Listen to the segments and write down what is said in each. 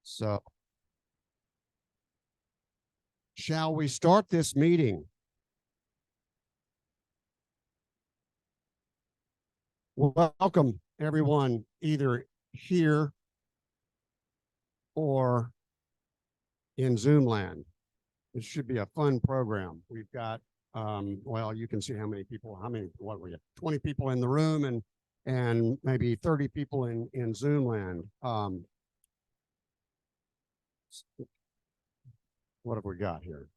So, shall we start this meeting? Welcome, everyone, either here or in Zoom land. It should be a fun program. We've got, well, you can see how many people, what were you, 20 people in the room and maybe 30 people in Zoom land. What have we got here?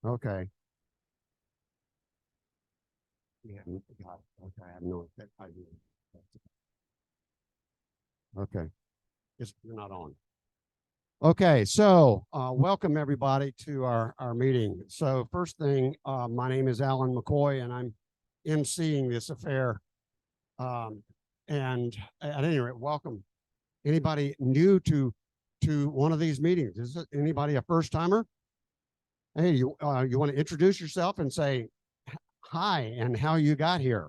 Okay. Yeah, got it. Okay, I have no idea. Okay, guess you're not on. Okay, so welcome everybody to our meeting. So first thing, my name is Alan McCoy, and I'm emceeing this affair. And at any rate, welcome. Anybody new to one of these meetings? Is it anybody a first timer? Hey, you want to introduce yourself and say hi and how you got here?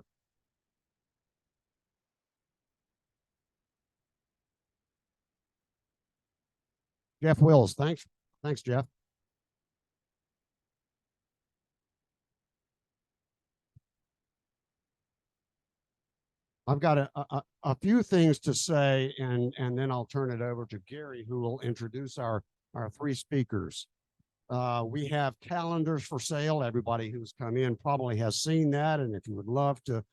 Jeff Wills, thanks, Jeff. I've got a few things to say, and then I'll turn it over to Gary, who will introduce our three speakers. We have calendars for sale. Everybody who's come in probably has seen that, and if you would love to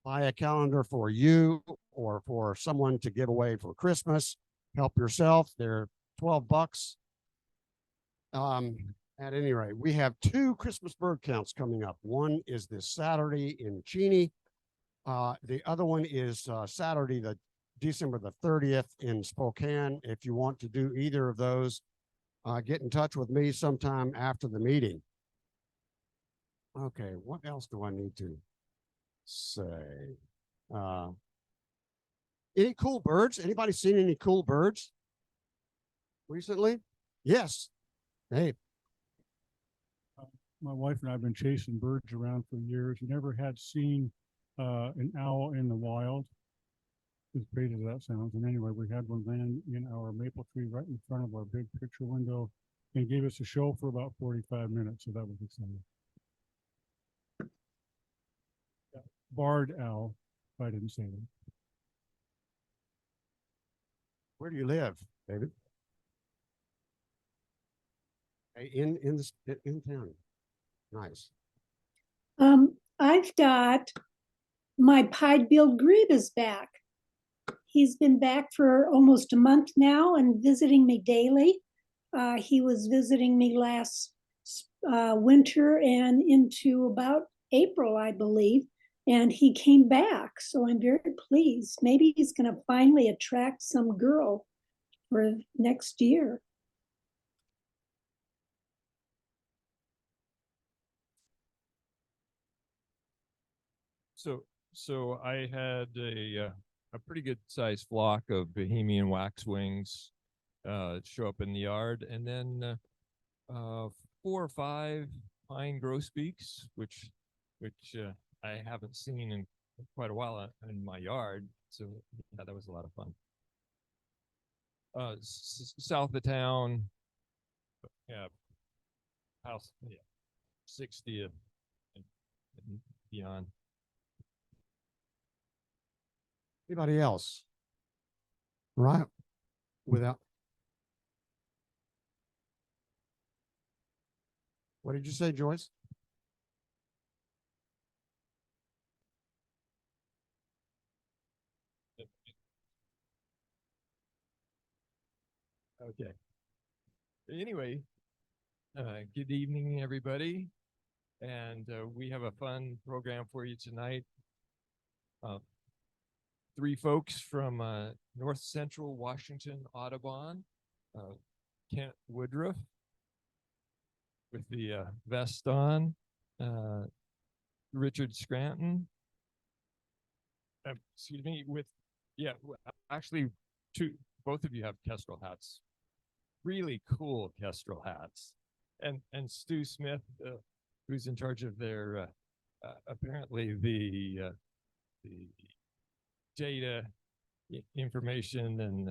buy a calendar for you or for someone to give away for Christmas, help yourself. They're $12. At any rate, we have two Christmas bird counts coming up. One is this Saturday in Cheney. The other one is Saturday, December the 30th in Spokane. If you want to do either of those, get in touch with me sometime after the meeting. Okay, what else do I need to say? Any cool birds? Anybody seen any cool birds recently? Yes. Hey. My wife and I have been chasing birds around for years. We never had seen an owl in the wild, as great as that sounds. And anyway, we had one land in our maple tree right in front of our big picture window and gave us a show for about 45 minutes. So that was exciting. Barred owl, if I didn't say that. Where do you live, David? In town. Nice. I've got my pied-billed grebe is back. He's been back for almost a month now and visiting me daily. He was visiting me last winter and into about April, I believe, and he came back. So I'm very pleased. Maybe he's going to finally attract some girl for next year. So I had a pretty good sized flock of Bohemian waxwings show up in the yard, and then 4 or 5 pine grosbeaks, which I haven't seen in quite a while in my yard. So yeah, that was a lot of fun. South of town, yeah, house, yeah, 60th and beyond. Anybody else? Right. Without. What did you say, Joyce? Okay. Anyway, good evening, everybody. And we have a fun program for you tonight. 3 folks from North Central Washington, Audubon, Kent Woodruff with the vest on, Richard Scranton, excuse me, with, yeah, actually both of you have Kestrel hats, really cool Kestrel hats, and Stu Smith, who's in charge of their, apparently the data information and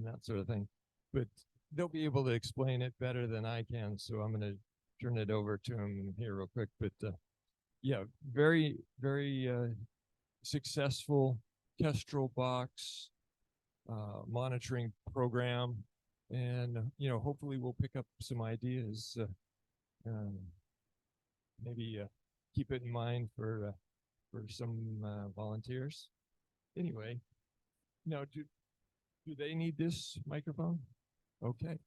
that sort of thing. but they'll be able to explain it better than I can. So I'm going to turn it over to them here real quick. But yeah, very, very successful Kestrel box monitoring program. And, hopefully we'll pick up some ideas, maybe keep it in mind for some volunteers. Anyway, now do they need this microphone? Okay.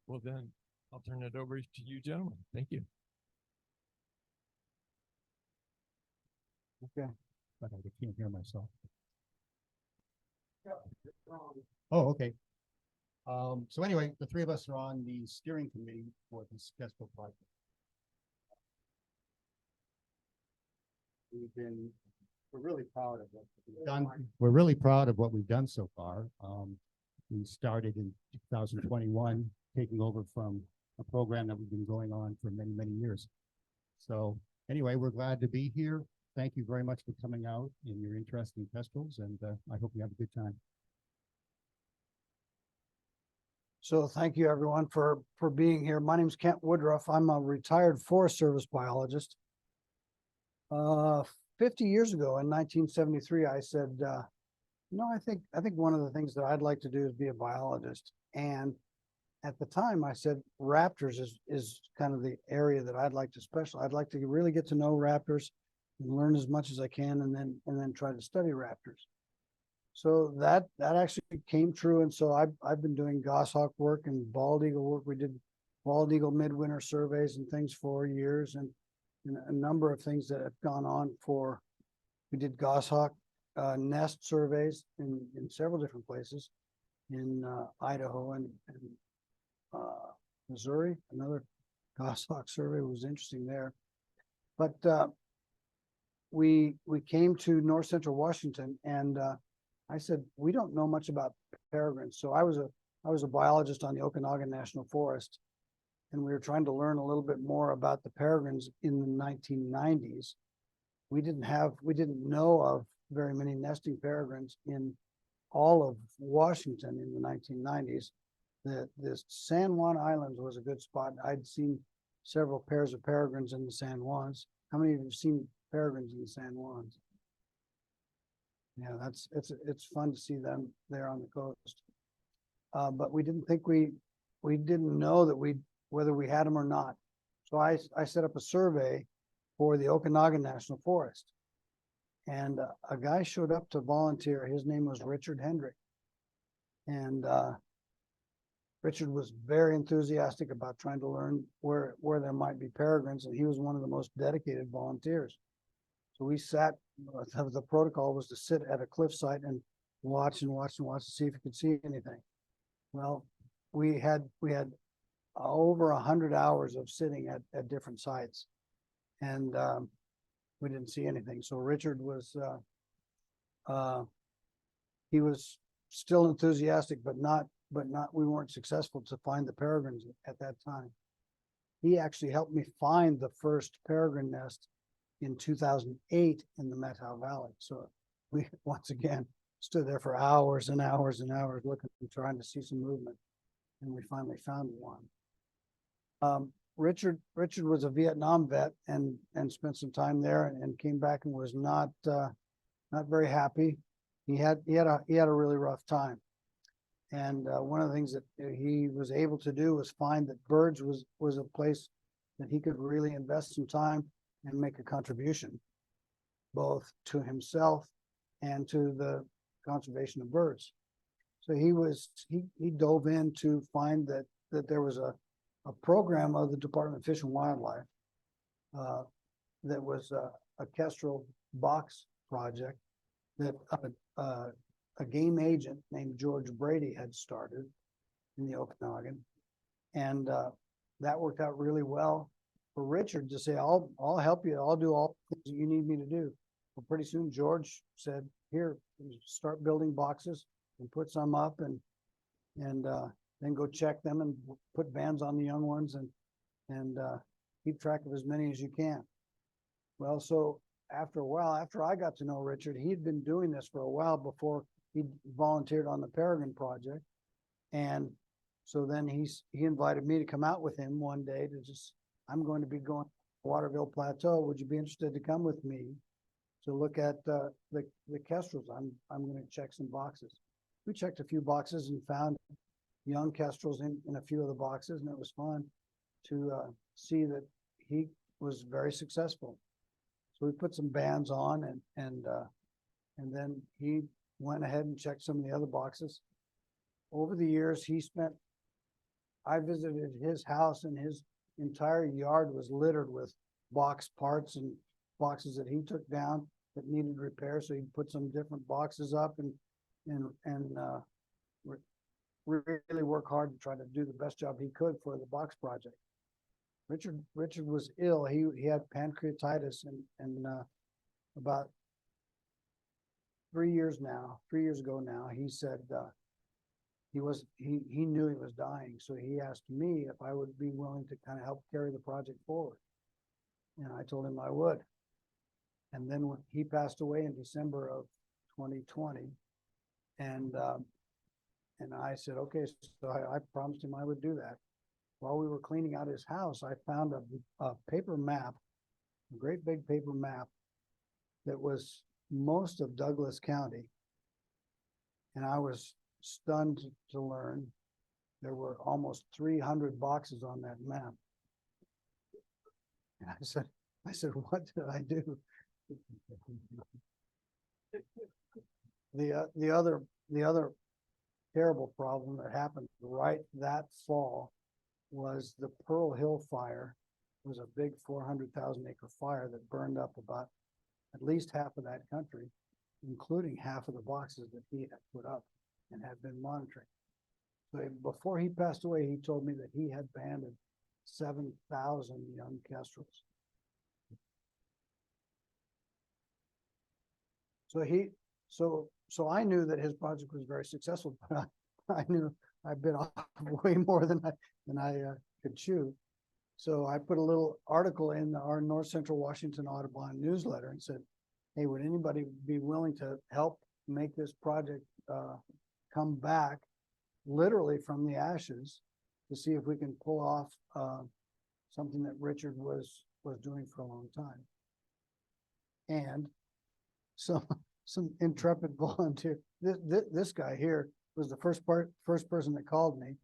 Well, then I'll turn it over to you, gentlemen. Thank you. Okay. But I can't hear myself. Oh, okay. So anyway, the three of us are on the steering committee for this Kestrel project. We're really proud of what we've done. We're really proud of what we've done so far. We started in 2021, taking over from a program that we've been going on for many, many years. So anyway, we're glad to be here. Thank you very much for coming out and your interest in Kestrels, and I hope you have a good time. So thank you everyone for being here. My name is Kent Woodruff. I'm a retired Forest Service biologist. 50 years ago in 1973, I said, I think one of the things that I'd like to do is be a biologist. And at the time I said, raptors is kind of the area that I'd like to specialize. I'd like to really get to know raptors and learn as much as I can, and then try to study raptors. So that actually came true. And so I've been doing goshawk work and bald eagle work. We did bald eagle midwinter surveys and things for years, and a number of things that have gone on we did goshawk nest surveys in several different places in Idaho and Missouri. Another goshawk survey was interesting there. But we came to north central Washington, and I said, we don't know much about peregrines. So I was a biologist on the Okanagan National Forest, and we were trying to learn a little bit more about the peregrines in the 1990s. We didn't know of very many nesting peregrines in all of Washington in the 1990s. The San Juan Islands was a good spot. I'd seen several pairs of peregrines in the San Juans. How many of you have seen peregrines in the San Juans? Yeah, it's fun to see them there on the coast. But we didn't think we didn't know that whether we had them or not. So I set up a survey for the Okanagan National Forest, and a guy showed up to volunteer. His name was Richard Hendrick, and Richard was very enthusiastic about trying to learn where there might be peregrines, and he was one of the most dedicated volunteers. So we sat. The protocol was to sit at a cliff site and watch and watch and watch to see if you could see anything. Well, we had over 100 hours of sitting at different sites, and we didn't see anything. So Richard was he was still enthusiastic, but not we weren't successful to find the peregrines at that time. He actually helped me find the first peregrine nest in 2008 in the Methow Valley. So we once again stood there for hours and hours and hours looking, trying to see some movement, and we finally found one. Richard was a Vietnam vet and spent some time there and came back and was not very happy. He had a really rough time, and one of the things that he was able to do was find that birds was a place that he could really invest some time and make a contribution, both to himself and to the conservation of birds. So he dove in to find that there was a program of the Department of Fish and Wildlife that was a Kestrel box project that a game agent named George Brady had started in the Okanagan, and that worked out really well for Richard to say, I'll help you. I'll do all the things you need me to do. Well, pretty soon George said, here, start building boxes and put some up, and then go check them and put bands on the young ones and keep track of as many as you can. Well, so after a while, after I got to know Richard, he'd been doing this for a while before he volunteered on the Peregrine Project. And So then he invited me to come out with him one day to I'm going to be going to Waterville Plateau. Would you be interested to come with me to look at the kestrels? I'm going to check some boxes. We checked a few boxes and found young kestrels in a few of the boxes, and it was fun to see that he was very successful. So we put some bands on, and then he went ahead and checked some of the other boxes. Over the years, I visited his house, and his entire yard was littered with box parts and boxes that he took down that needed repair. So he put some different boxes up and really work hard to try to do the best job he could for the box project. Richard was ill. He had pancreatitis, and about 3 years ago now, he said he knew he was dying. So he asked me if I would be willing to kind of help carry the project forward. And I told him I would. And then when he passed away in December of 2020, and I said, okay, so I promised him I would do that. While we were cleaning out his house, I found a paper map, a great big paper map that was most of Douglas County. And I was stunned to learn there were almost 300 boxes on that map. And I said, what did I do? The other terrible problem that happened right that fall was the Pearl Hill fire. It was a big 400,000 acre fire that burned up about at least half of that country, including half of the boxes that he had put up and had been monitoring. So before he passed away, he told me that he had banded 7,000 young kestrels. So I knew that his project was very successful, but I knew I bit off way more than I could chew. So I put a little article in our North Central Washington Audubon newsletter and said, hey, would anybody be willing to help make this project come back literally from the ashes to see if we can pull off something that Richard was doing for a long time. And so some intrepid volunteer, this guy here was the first person that called me.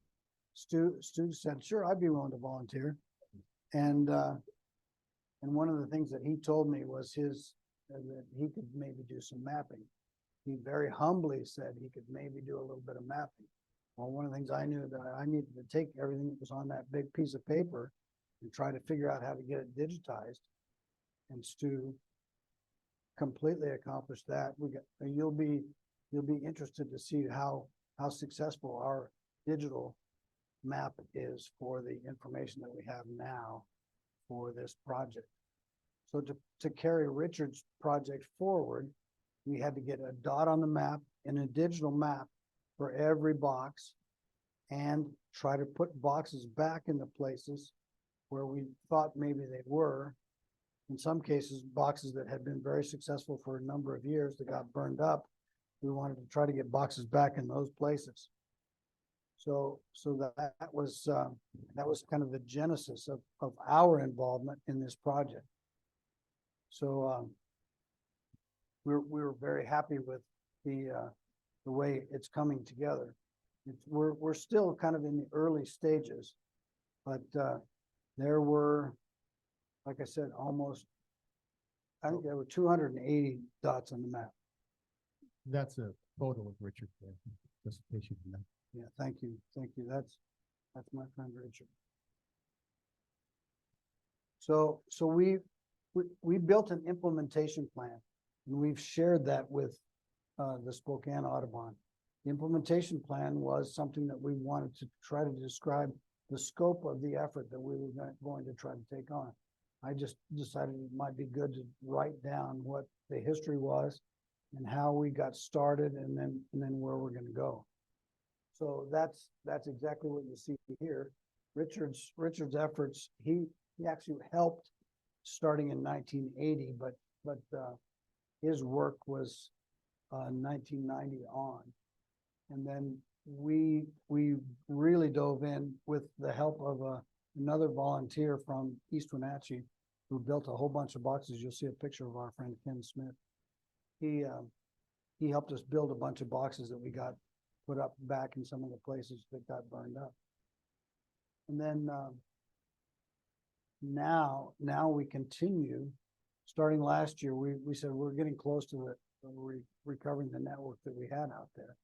Stu said, sure, I'd be willing to volunteer. And one of the things that he told me was that he could maybe do some mapping. He very humbly said he could maybe do a little bit of mapping. Well, one of the things I knew that I needed to take everything that was on that big piece of paper and try to figure out how to get it digitized. And Stu completely accomplished that. You'll be interested to see how successful our digital map is for the information that we have now for this project. So to carry Richard's project forward, we had to get a dot on the map and a digital map for every box and try to put boxes back in the places where we thought maybe they were. In some cases, boxes that had been very successful for a number of years that got burned up, we wanted to try to get boxes back in those places. So that was kind of the genesis of our involvement in this project. So we were very happy with the way it's coming together. We're still kind of in the early stages, but there were, like I said, I think there were 280 dots on the map. That's a photo of Richard there, just in case you didn't know. Yeah, thank you. That's my friend Richard. So we built an implementation plan, and we've shared that with the Spokane Audubon. The implementation plan was something that we wanted to try to describe the scope of the effort that we were going to try to take on. I just decided it might be good to write down what the history was and how we got started, and then where we're going to go. So that's exactly what you see here. Richard's efforts, he actually helped starting in 1980, but his work was 1990 on. And then we really dove in with the help of another volunteer from East Wenatchee who built a whole bunch of boxes. You'll see a picture of our friend Ken Smith. He helped us build a bunch of boxes that we got put up back in some of the places that got burned up. And then now we continue. Starting last year, we said we're getting close to recovering the network that we had out there.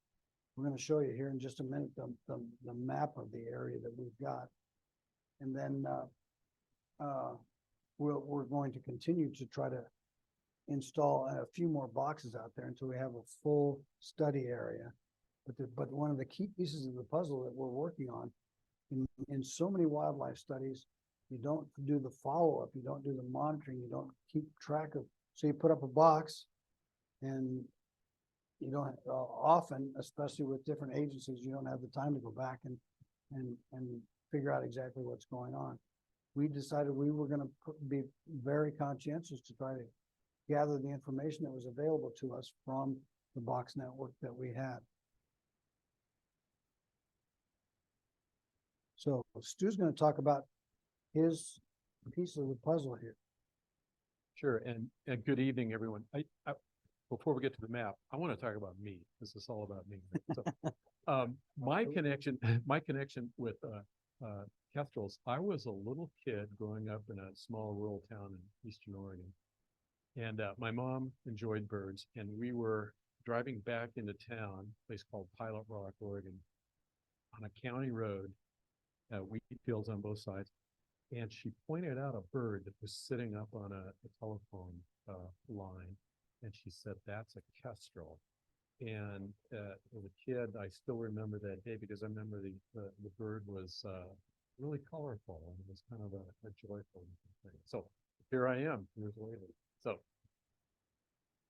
We're going to show you here in just a minute the map of the area that we've got, and then we're going to continue to try to install a few more boxes out there until we have a full study area. But one of the key pieces of the puzzle that we're working on in so many wildlife studies, you don't do the follow-up, you don't do the monitoring, you don't keep track of. So you put up a box, and you don't often, especially with different agencies, you don't have the time to go back and figure out exactly what's going on. We decided we were going to be very conscientious to try to gather the information that was available to us from the box network that we had. So Stu's going to talk about his piece of the puzzle here. Sure, and good evening, everyone. Before we get to the map, I want to talk about me. This is all about me. So, my connection with Kestrels. I was a little kid growing up in a small rural town in Eastern Oregon, and my mom enjoyed birds, and we were driving back into town, a place called Pilot Rock, Oregon, on a county road, wheat fields on both sides. And she pointed out a bird that was sitting up on a telephone line. And she said, "That's a kestrel." And as a kid, I still remember that day because I remember the bird was really colorful and it was kind of a joyful thing. So here I am years later.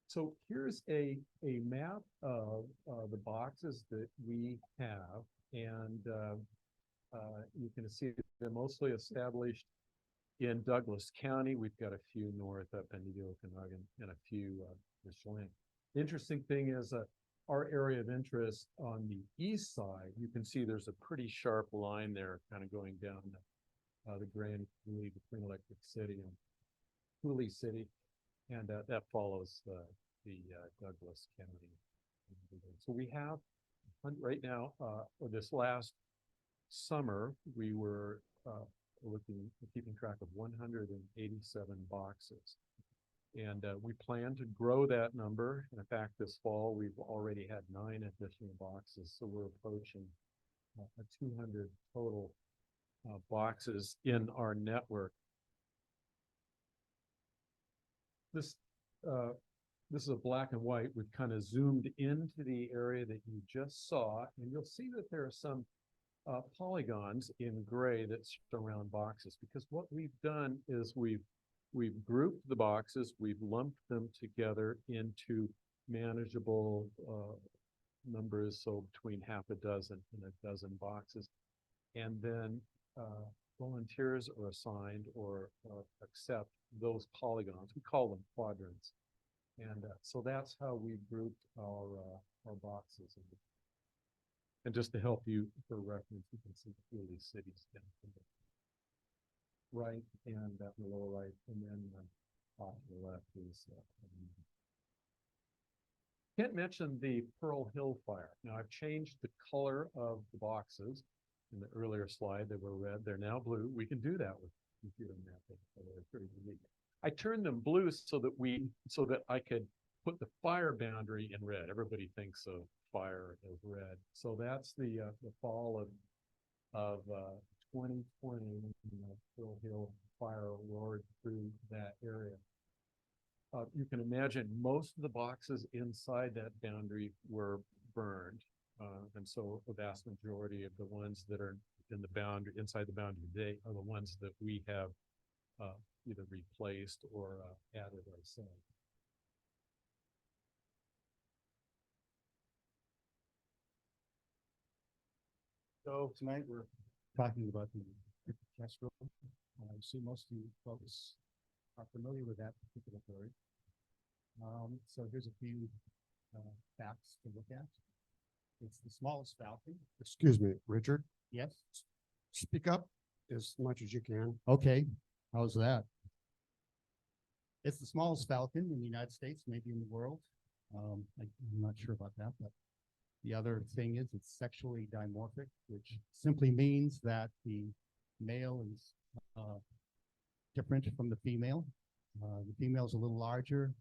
So here's a map of the boxes that we have. And you can see they're mostly established in Douglas County. We've got a few north up into the Okanagan and a few in Chelan. The interesting thing is our area of interest on the east side, you can see there's a pretty sharp line there kind of going down the Grand Coulee between Electric City and Coulee City. And that follows the Douglas County. So we have right now, this last summer, we were keeping track of 187 boxes. And we plan to grow that number. And in fact, this fall, we've already had 9 additional boxes. So we're approaching 200 total boxes in our network. This is a black and white. We've kind of zoomed into the area that you just saw, and you'll see that there are some polygons in gray that surround boxes, because what we've done is we've grouped the boxes, we've lumped them together into manageable numbers, so between half a dozen and a dozen boxes, and then volunteers are assigned or accept those polygons. We call them quadrants, and so that's how we grouped our boxes. And just to help you for reference, you can see a few of these cities down to the right and the lower right, and then off to the left is Kent mentioned the Pearl Hill fire. Now I've changed the color of the boxes. In the earlier slide, they were red. They're now blue. We can do that with computer mapping. So they're pretty unique. I turned them blue so that I could put the fire boundary in red. Everybody thinks of fire as red. So that's the fall of 2020. Pearl Hill fire roared through that area. You can imagine most of the boxes inside that boundary were burned. And so the vast majority of the ones that are in the boundary, inside the boundary today, are the ones that we have either replaced or added ourselves. So tonight we're talking about the Kestrel. I see most of you folks are familiar with that particular bird. So here's a few facts to look at. It's the smallest falcon. Excuse me, Richard, Yes. speak up as much as you can. Okay. How's that? It's the smallest falcon in the United States, maybe in the world. I'm not sure about that, but the other thing is it's sexually dimorphic, which simply means that the male is different from the female. The female is a little larger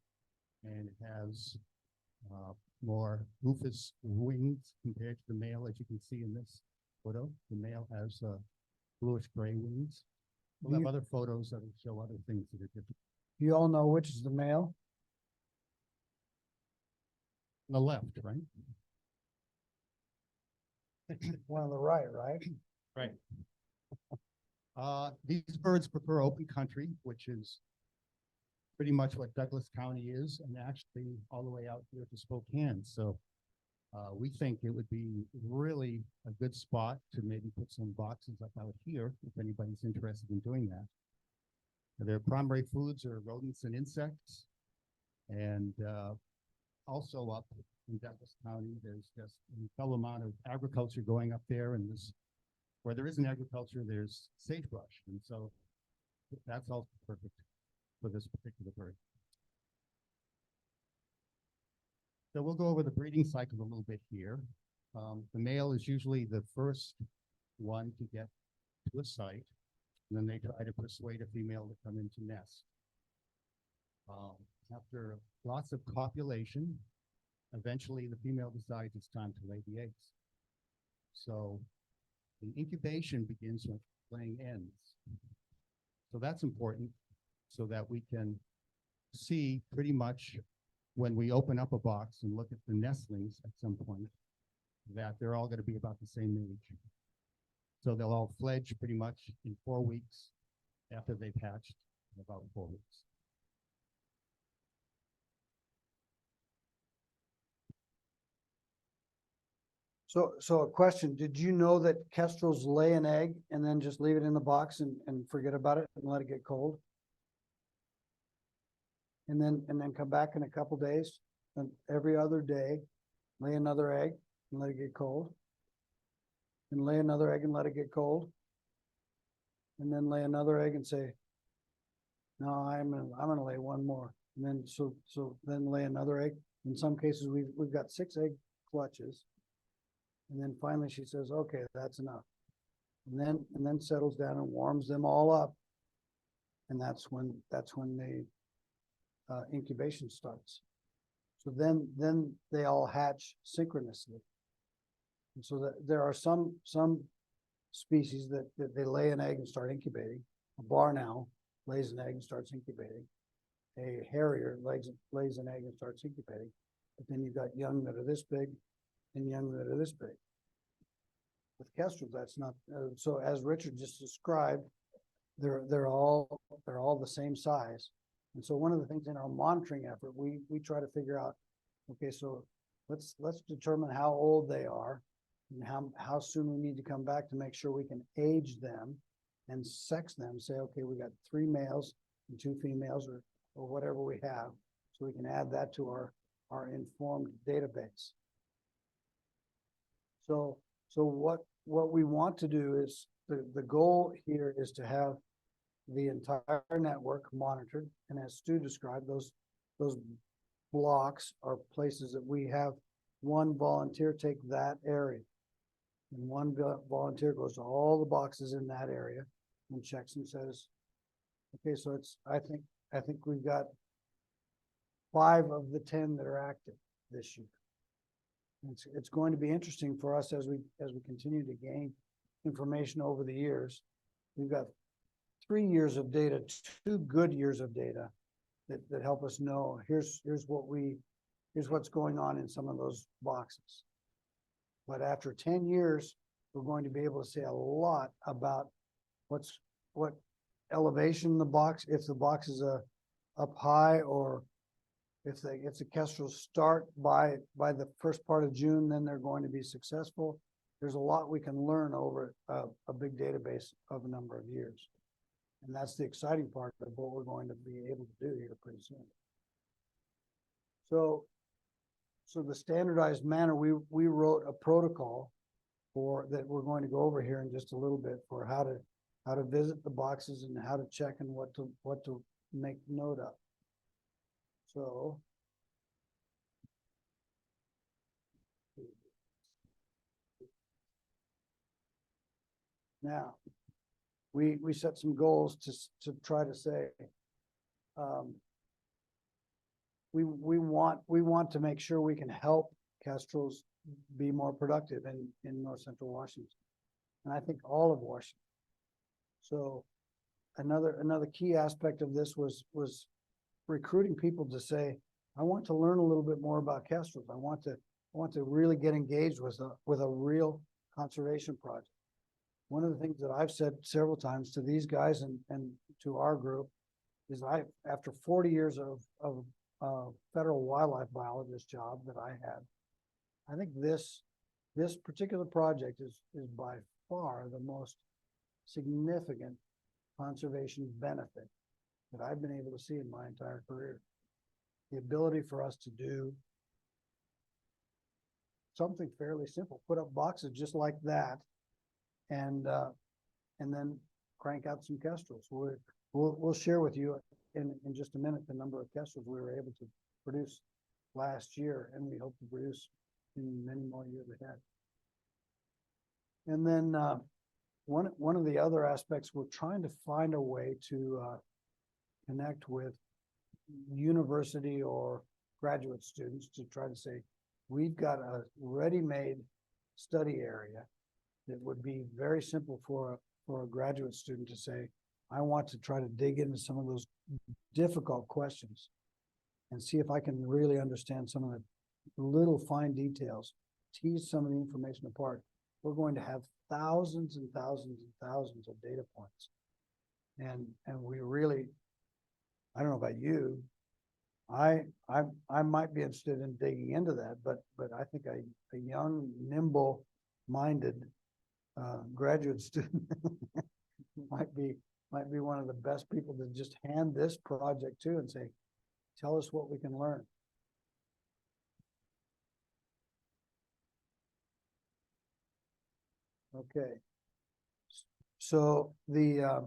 and it has more rufous wings compared to the male, as you can see in this photo. The male has bluish gray wings. We'll have You- other photos that will show other things that are different. You all know which is the male? On the left, right? One on the right, right? Right. These birds prefer open country, which is pretty much what Douglas County is, and actually all the way out here to Spokane. So we think it would be really a good spot to maybe put some boxes up out here, if anybody's interested in doing that. Their primary foods are rodents and insects. And also up in Douglas County, there's just an incredible amount of agriculture going up there, and this, where there isn't agriculture, there's sagebrush, and so that's also perfect for this particular bird. So we'll go over the breeding cycle a little bit here. The male is usually the first one to get to a site, and then they try to persuade a female to come into nest. After lots of copulation, eventually the female decides it's time to lay the eggs. So the incubation begins when laying ends. So that's important so that we can see pretty much when we open up a box and look at the nestlings at some point that they're all going to be about the same age. So they'll all fledge pretty much in 4 weeks after they've hatched, in about 4 weeks. So a question, did you know that kestrels lay an egg and then just leave it in the box and forget about it and let it get cold? And then come back in a couple days and every other day, lay another egg and let it get cold? And lay another egg and let it get cold? And then lay another egg and say, no, I'm gonna lay one more. And then so then lay another egg. In some cases, we've got 6 egg clutches. And then finally she says, okay, that's enough. And then settles down and warms them all up. And that's when the incubation starts. So then they all hatch synchronously. And so that there are some species that they lay an egg and start incubating. A barn owl lays an egg and starts incubating. A harrier lays an egg and starts incubating. But then you've got young that are this big and young that are this big. With kestrels, that's not so. As Richard just described, they're all the same size. And so one of the things in our monitoring effort, we try to figure out, okay, so let's determine how old they are and how soon we need to come back to make sure we can age them and sex them. Say, okay, we got 3 males and 2 females or whatever we have, so we can add that to our informed database. So what we want to do is the goal here is to have the entire network monitored. And as Stu described, those blocks are places that we have one volunteer take that area. And one volunteer goes to all the boxes in that area and checks and says, okay, so I think we've got 5 of the 10 that are active this year. It's going to be interesting for us as we continue to gain information over the years. We've got 3 years of data, 2 good years of data that help us know here's what's going on in some of those boxes. But after 10 years, we're going to be able to say a lot about what elevation the box, if the box is up high, or if the kestrels start by the first part of June, then they're going to be successful. There's a lot we can learn over a big database of a number of years. And that's the exciting part of what we're going to be able to do here pretty soon. so the standardized manner, we wrote a protocol for, that we're going to go over here in just a little bit, for how to visit the boxes and how to check and what to make note of. So. Now, we set some goals to try to say, we want to make sure we can help Kestrels be more productive in north central Washington. And I think all of Washington. So another key aspect of this was recruiting people to say, I want to learn a little bit more about Kestrels. I want to really get engaged with a real conservation project. One of the things that I've said several times to these guys and to our group is, after 40 years of federal wildlife biologist job that I had, I think this particular project is by far the most significant conservation benefit that I've been able to see in my entire career. The ability for us to do something fairly simple, put up boxes just like that, and then crank out some kestrels. We'll share with you in just a minute the number of kestrels we were able to produce last year, and we hope to produce in many more years ahead. And then one of the other aspects, we're trying to find a way to connect with university or graduate students to try to say, we've got a ready-made study area that would be very simple for a graduate student to say, I want to try to dig into some of those difficult questions and see if I can really understand some of the little fine details, tease some of the information apart. We're going to have thousands and thousands and thousands of data points. And we really, I don't know about you, I might be interested in digging into that, but I think a young, nimble-minded graduate student might be one of the best people to just hand this project to and say, tell us what we can learn. Okay. So the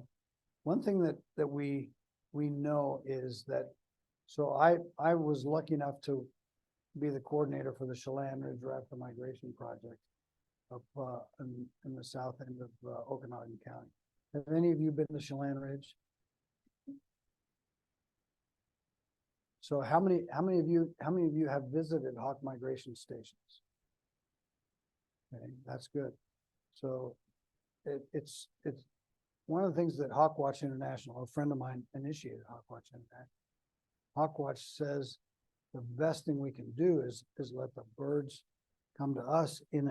one thing that we know is that, so I was lucky enough to be the coordinator for the Chelan Ridge Raptor Migration Project up in the south end of Okanagan County. Have any of you been to Chelan Ridge? So how many of you have visited hawk migration stations? Okay, that's good. So it's one of the things that Hawkwatch International, a friend of mine initiated Hawkwatch International. Hawkwatch says the best thing we can do is let the birds come to us in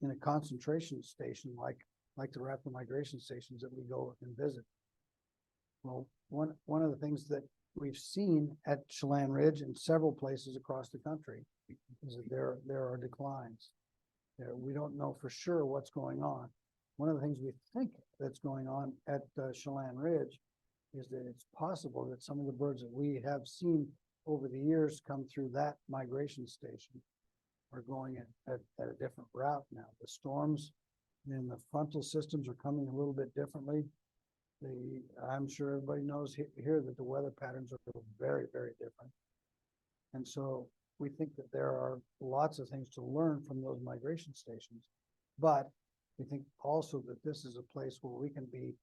a concentration station like the raptor migration stations that we go and visit. Well, one of the things that we've seen at Chelan Ridge and several places across the country is that there are declines. We don't know for sure what's going on. One of the things we think that's going on at Chelan Ridge is that it's possible that some of the birds that we have seen over the years come through that migration station are going at a different route now. The storms in the frontal systems are coming a little bit differently. I'm sure everybody knows here that the weather patterns are very, very different. And so we think that there are lots of things to learn from those migration stations, but we think also that this is a place where we can be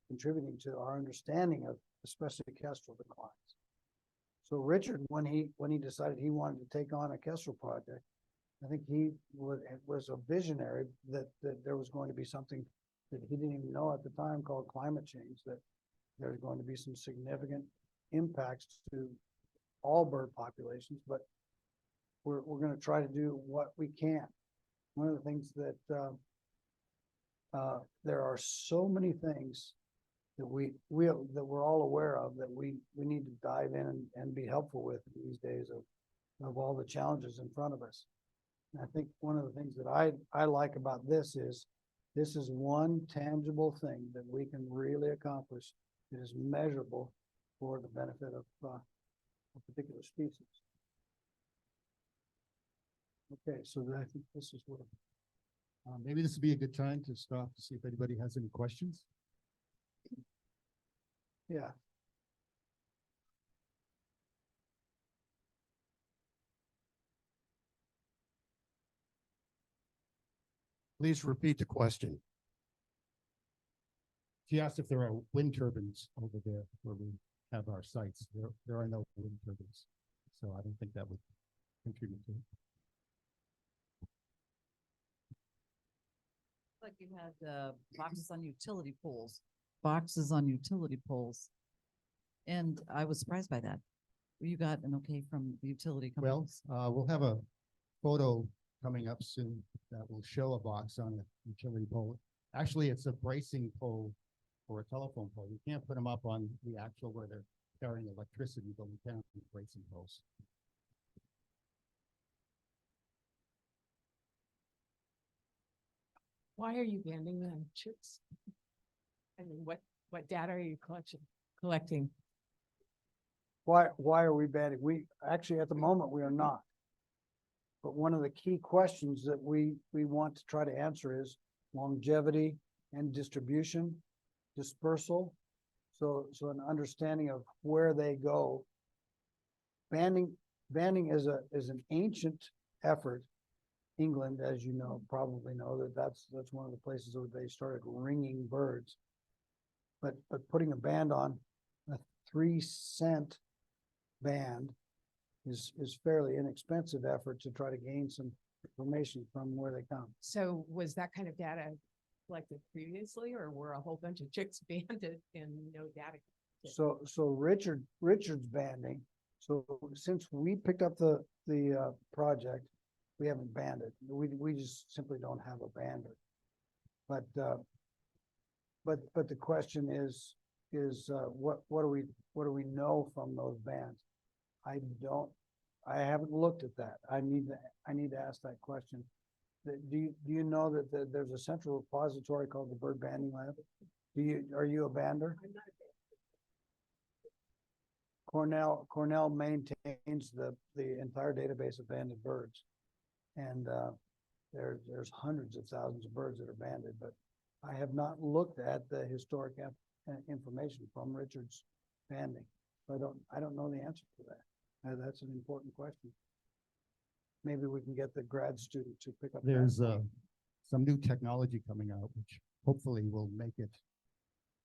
contributing to our understanding of especially kestrel declines. So Richard, when he decided he wanted to take on a kestrel project, I think he was a visionary that there was going to be something that he didn't even know at the time called climate change, that there's going to be some significant impacts to all bird populations, but we're going to try to do what we can. One of the things that there are so many things that we're all aware of that we need to dive in and be helpful with these days of all the challenges in front of us. And I think one of the things that I like about this is one tangible thing that we can really accomplish that is measurable for the benefit of a particular species. Okay, so I think this is what, Maybe this would be a good time to stop to see if anybody has any questions. yeah, Please repeat the question. She asked if there are wind turbines over there where we have our sites. There are no wind turbines. So I don't think that would contribute to it. Like you had boxes on utility poles, boxes on utility poles. And I was surprised by that. You got an okay from the utility Well, companies. we'll have a photo coming up soon that will show a box on a utility pole. Actually, it's a bracing pole for a telephone pole. You can't put them up on the actual where they're carrying electricity, but we can on bracing poles. Why are you banning the chicks? I mean, what data are you collecting? why are we banning? We, actually, at the moment, we are not. But one of the key questions that we want to try to answer is longevity and distribution, dispersal. So an understanding of where they go. Banning is an ancient effort. England, as you know, probably know that's one of the places where they started ringing birds. But putting a band on a 3-cent band is fairly inexpensive effort to try to gain some information from where they come. So was that kind of data collected previously, or were a whole bunch of chicks banded and no data? So Richard's banding. So since we picked up the project, we haven't banned it. We just simply don't have a bander. But the question is what do we know from those bands? I haven't looked at that. I need to ask that question. Do you know that there's a central repository called the Bird Banding Lab? Are you a bander? I'm not a Cornell maintains the entire database of banded birds. And there's hundreds of thousands of birds that are banded, but I have not looked at the historic information from Richard's banding. So I don't know the answer to that. That's an important question. Maybe we can get the grad student to pick up. that. There's some new technology coming out, which hopefully will make it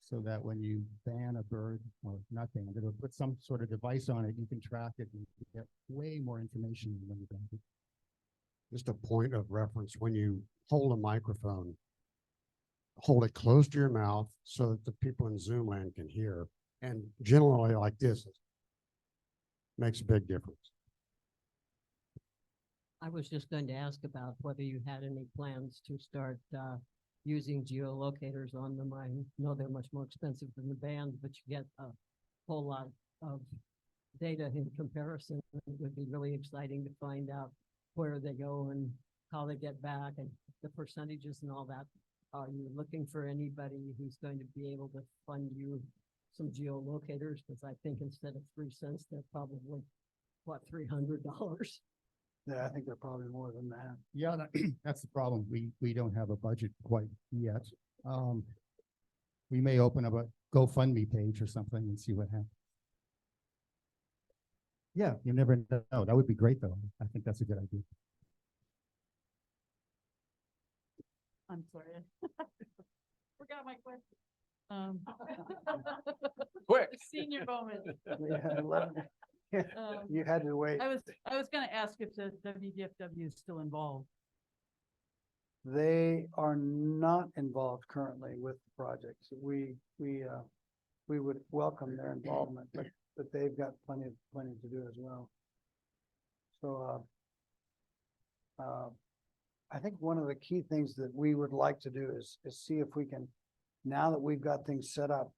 so that when you ban a bird, or not ban it, or put some sort of device on it, you can track it and get way more information than when you ban it. Just a point of reference, when you hold a microphone, hold it close to your mouth so that the people in Zoom land can hear. And generally like this, makes a big difference. I was just going to ask about whether you had any plans to start using geolocators on them. I know they're much more expensive than the band, but you get a whole lot of data in comparison. It would be really exciting to find out where they go and how they get back and the percentages and all that. Are you looking for anybody who's going to be able to fund you some geolocators? Because I think instead of 3 cents, they're probably, what, $300? Yeah, I think they're probably more than that. Yeah, that's the problem. We don't have a budget quite yet. We may open up a GoFundMe page or something and see what happens. Yeah, you never know. That would be great, though. I think that's a good idea. I'm sorry. Forgot my question. Quick. Senior moment. You had to wait. I was gonna ask if the WDFW is still involved. They are not involved currently with the project. So we would welcome their involvement, but they've got plenty to do as well. So I think one of the key things that we would like to do is see if we can, now that we've got things set up,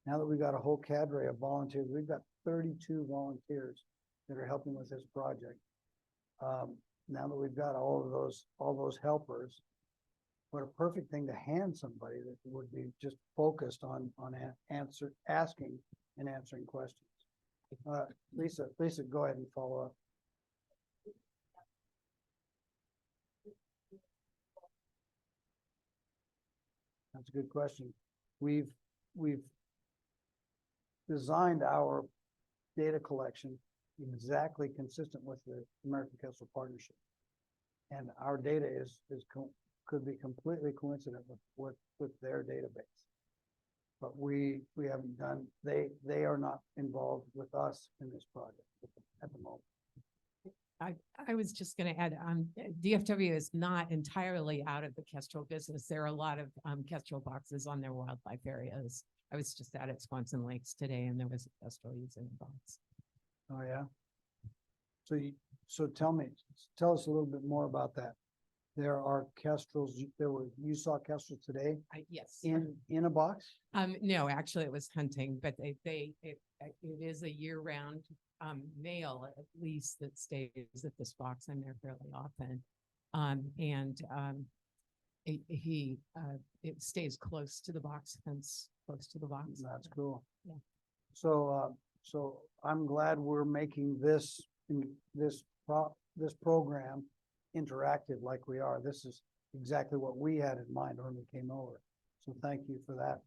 now that we've got a whole cadre of volunteers, we've got 32 volunteers that are helping with this project. Now that we've got all those helpers, what a perfect thing to hand somebody that would be just focused on asking and answering questions. Lisa, go ahead and follow up. That's a good question. We've designed our data collection exactly consistent with the American Kestrel Partnership. And our data could be completely coincident with their database. But we haven't done, they are not involved with us in this project at the moment. I was just gonna add, DFW is not entirely out of the Kestrel business. There are a lot of, Kestrel boxes on their wildlife areas. I was just out at Swanson Lakes today and there was a Kestrel using a box. Oh, yeah. So tell us a little bit more about that. There are kestrels, you saw kestrels today Yes. in a box? No, actually it was hunting, but it is a year-round, male at least that stays at this box. I'm there fairly often. It stays close to the box fence, close to the box. That's cool. Yeah. So I'm glad we're making this program interactive like we are. This is exactly what we had in mind when we came over. So thank you for that.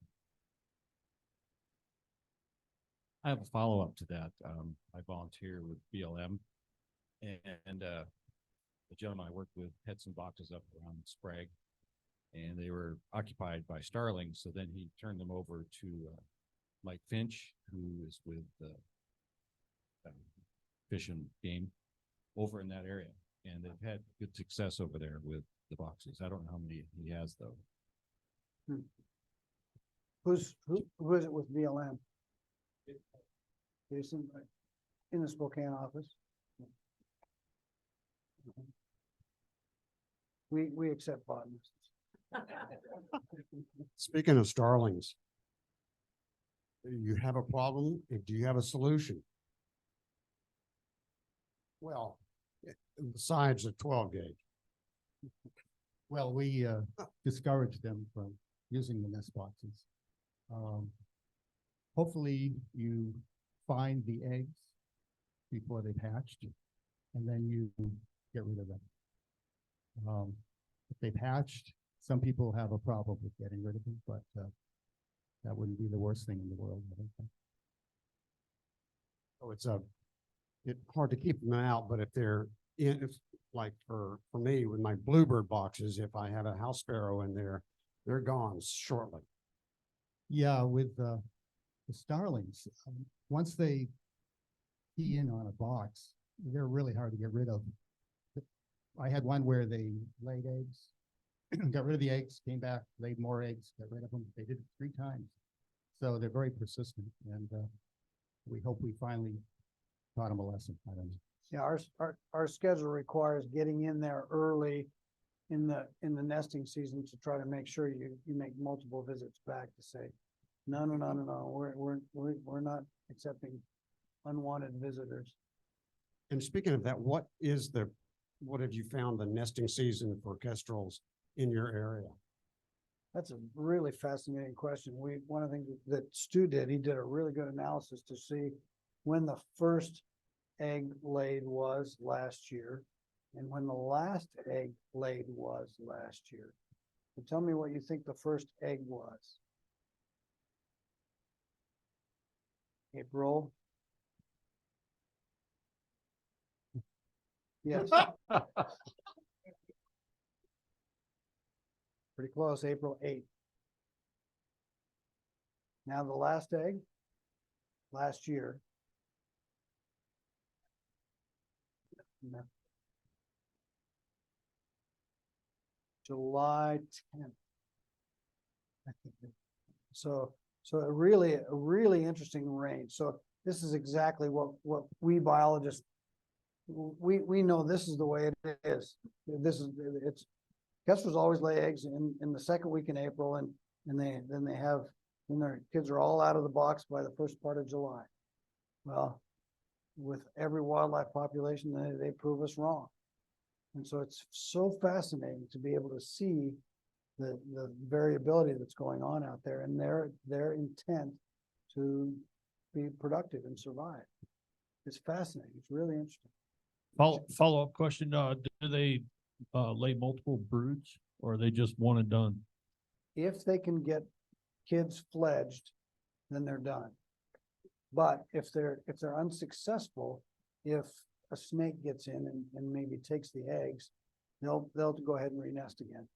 I have a follow-up to that. I volunteer with BLM and the gentleman I worked with had some boxes up around Sprague and they were occupied by starlings. So then he turned them over to Mike Finch, who is with Fish and Game over in that area. And they've had good success over there with the boxes. I don't know how many he has though. Who is it with BLM? Jason, in the Spokane office. We accept botanists. Speaking of starlings, you have a problem? Do you have a solution? Well, besides the 12 gauge. Well, we discouraged them from using the nest boxes. Hopefully you find the eggs before they've hatched and then you get rid of them. If they've hatched, some people have a problem with getting rid of them, but that wouldn't be the worst thing in the world. I don't think. So it's hard to keep them out, but if they're in, if, like for me with my bluebird boxes, if I have a house sparrow in there, they're gone shortly. Yeah, with the starlings, once they key in on a box, they're really hard to get rid of. I had one where they laid eggs, got rid of the eggs, came back, laid more eggs, got rid of them. They did it 3 times. So they're very persistent and we hope we finally taught them a lesson. I don't know. Yeah, our schedule requires getting in there early in the nesting season to try to make sure you make multiple visits back to say, no, we're not accepting unwanted visitors. And speaking of that, what have you found the nesting season for kestrels in your area? That's a really fascinating question. One of the things that Stu did, he did a really good analysis to see when the first egg laid was last year and when the last egg laid was last year. So tell me what you think the first egg was. April. Yes. Pretty close, April 8th. Now the last egg, last year. No. July 10th. I think. So a really interesting range. So this is exactly what we biologists, we know this is the way it is. Kestrels always lay eggs in the second week in April and then their kids are all out of the box by the first part of July. Well, with every wildlife population, they prove us wrong. And so it's so fascinating to be able to see the variability that's going on out there and their intent to be productive and survive. It's fascinating. It's really interesting. Follow-up question, do they lay multiple broods or are they just one and done? if they can get kids fledged, then they're done. But if they're unsuccessful, if a snake gets in and maybe takes the eggs, they'll go ahead and re-nest again.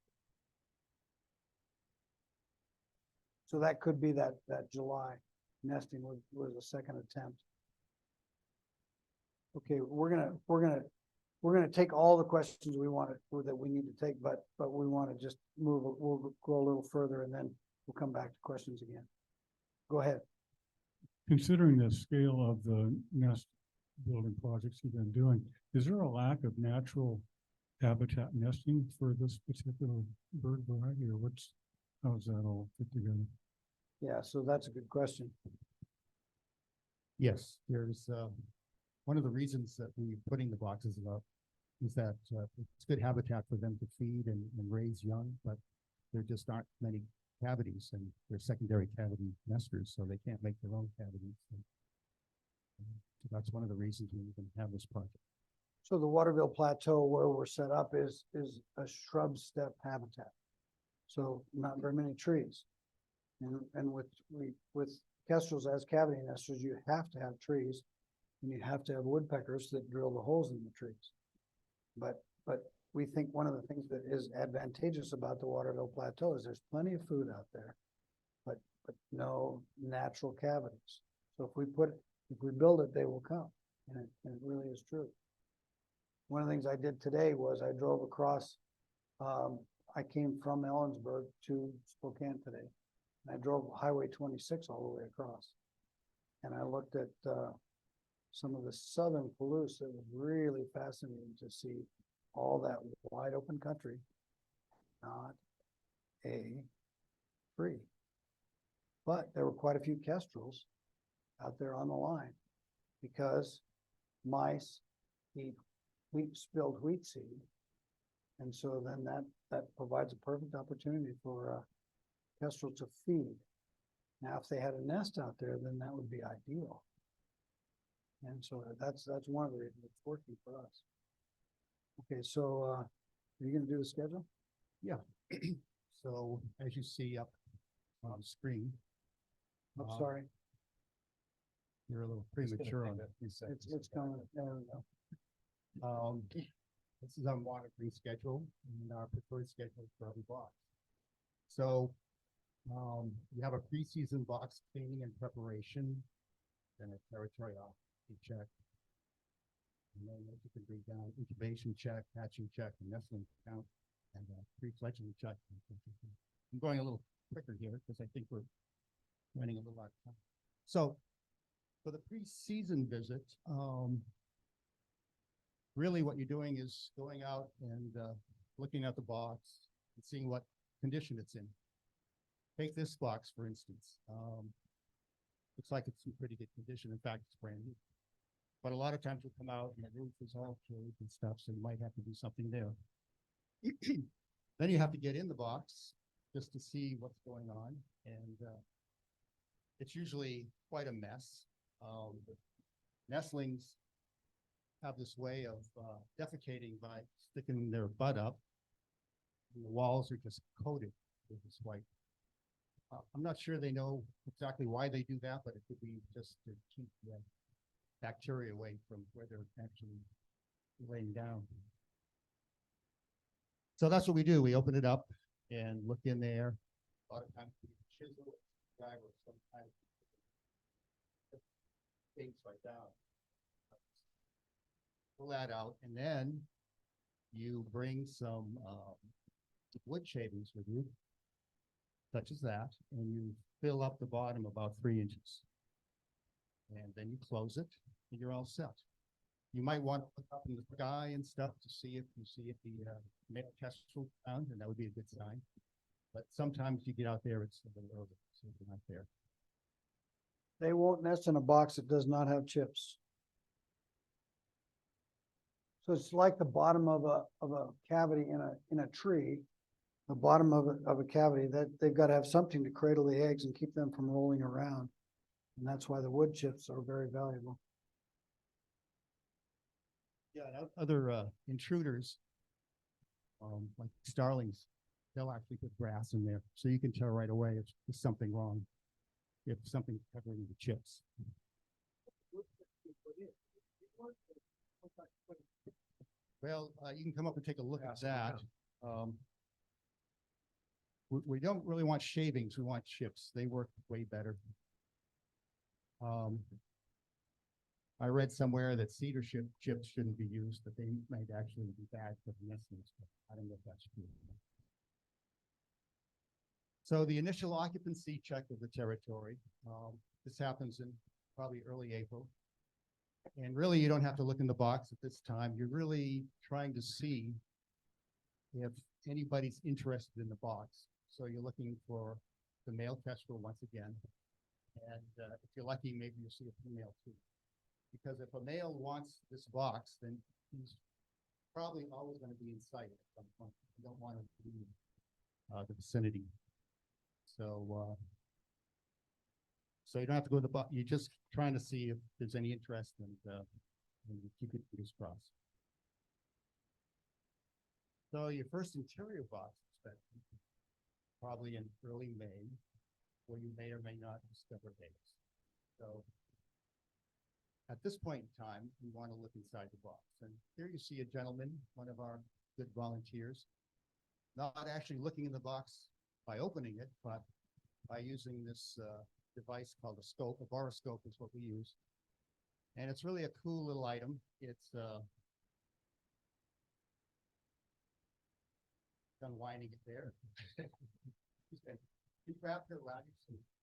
So that could be that July nesting was a second attempt. Okay, we're gonna take all the questions we wanted that we need to take, but we want to just we'll go a little further and then we'll come back to questions again. Go ahead. Considering the scale of the nest building projects you've been doing, is there a lack of natural habitat nesting for this particular bird variety, or how does that all fit together? Yeah, so that's a good question. Yes, there's, one of the reasons that we're putting the boxes up is that, it's good habitat for them to feed and raise young, but there just aren't many cavities, and they're secondary cavity nesters, so they can't make their own cavities. So that's one of the reasons we even have this project. So the Waterville Plateau where we're set up is a shrub steppe habitat. So not very many trees. And with kestrels as cavity nesters, you have to have trees and you have to have woodpeckers that drill the holes in the trees. But we think one of the things that is advantageous about the Waterville Plateau is there's plenty of food out there, but no natural cavities. So if we build it, they will come, and it really is true. One of the things I did today was I drove across, I came from Ellensburg to Spokane today. And I drove Highway 26 all the way across. And I looked at some of the southern Palouse. It was really fascinating to see all that wide open country, not a tree. But there were quite a few kestrels out there on the line because mice eat spilled wheat seed. And so then that provides a perfect opportunity for kestrel to feed. Now, if they had a nest out there, then that would be ideal. And so that's one of the reasons it's working for us. Okay, so are you going to do the schedule? Yeah. So as you see up on the screen, I'm sorry, you're a little premature on that. it's coming. There we go. This is our monitoring schedule and our preferred schedule for every box. So we have a preseason box cleaning and preparation, then a territory occupancy check. And then as you can read down, incubation check, hatching check, and nestling count, and pre-fledgling check. I'm going a little quicker here because I think we're running a little out of time. So for the pre-season visit, really what you're doing is going out and looking at the box and seeing what condition it's in. Take this box, for instance. Looks like it's in pretty good condition. In fact, it's brand new. But a lot of times we'll come out and the roof is all caved and stuff, so you might have to do something there. Then you have to get in the box just to see what's going on. And it's usually quite a mess. Nestlings have this way of defecating by sticking their butt up. And the walls are just coated with this white. I'm not sure they know exactly why they do that, but it could be just to keep the bacteria away from where they're actually laying down. So that's what we do. We open it up and look in there. A lot of times we chisel it, drag or sometimes things right down. Pull that out, and then you bring some wood shavings with you, such as that, and you fill up the bottom about 3 inches. And then you close it, and you're all set. You might want to look up in the sky and stuff to see if the male kestrel found, and that would be a good sign. But sometimes you get out there, it's a little early, so they're not there. They won't nest in a box that does not have chips. So it's like the bottom of a cavity in a tree, the bottom of a cavity that they've got to have something to cradle the eggs and keep them from rolling around. And that's why the wood chips are very valuable. Yeah, other intruders, like starlings, they'll actually put grass in there, so you can tell right away if there's something wrong, if something's covering the chips. Well, you can come up and take a look at that. We don't really want shavings, we want chips. They work way better. I read somewhere that cedar chips shouldn't be used, but they might actually be bad for the nestlings. But I don't know if that's true. So the initial occupancy check of the territory, this happens in probably early April. And really, you don't have to look in the box at this time. You're really trying to see if anybody's interested in the box. So you're looking for the male kestrel once again. And if you're lucky, maybe you'll see a female too. Because if a male wants this box, then he's probably always going to be in sight at some point. You don't want him to leave the vicinity. So, so you don't have to go to the box. You're just trying to see if there's any interest, and you keep your fingers crossed. So your first interior box inspection, probably in early May, where you may or may not discover eggs. So at this point in time, we want to look inside the box. And here you see a gentleman, one of our good volunteers, not actually looking in the box by opening it, but by using this device called a scope. A boroscope is what we use. And it's really a cool little item. It's unwinding it there. He wrapped it around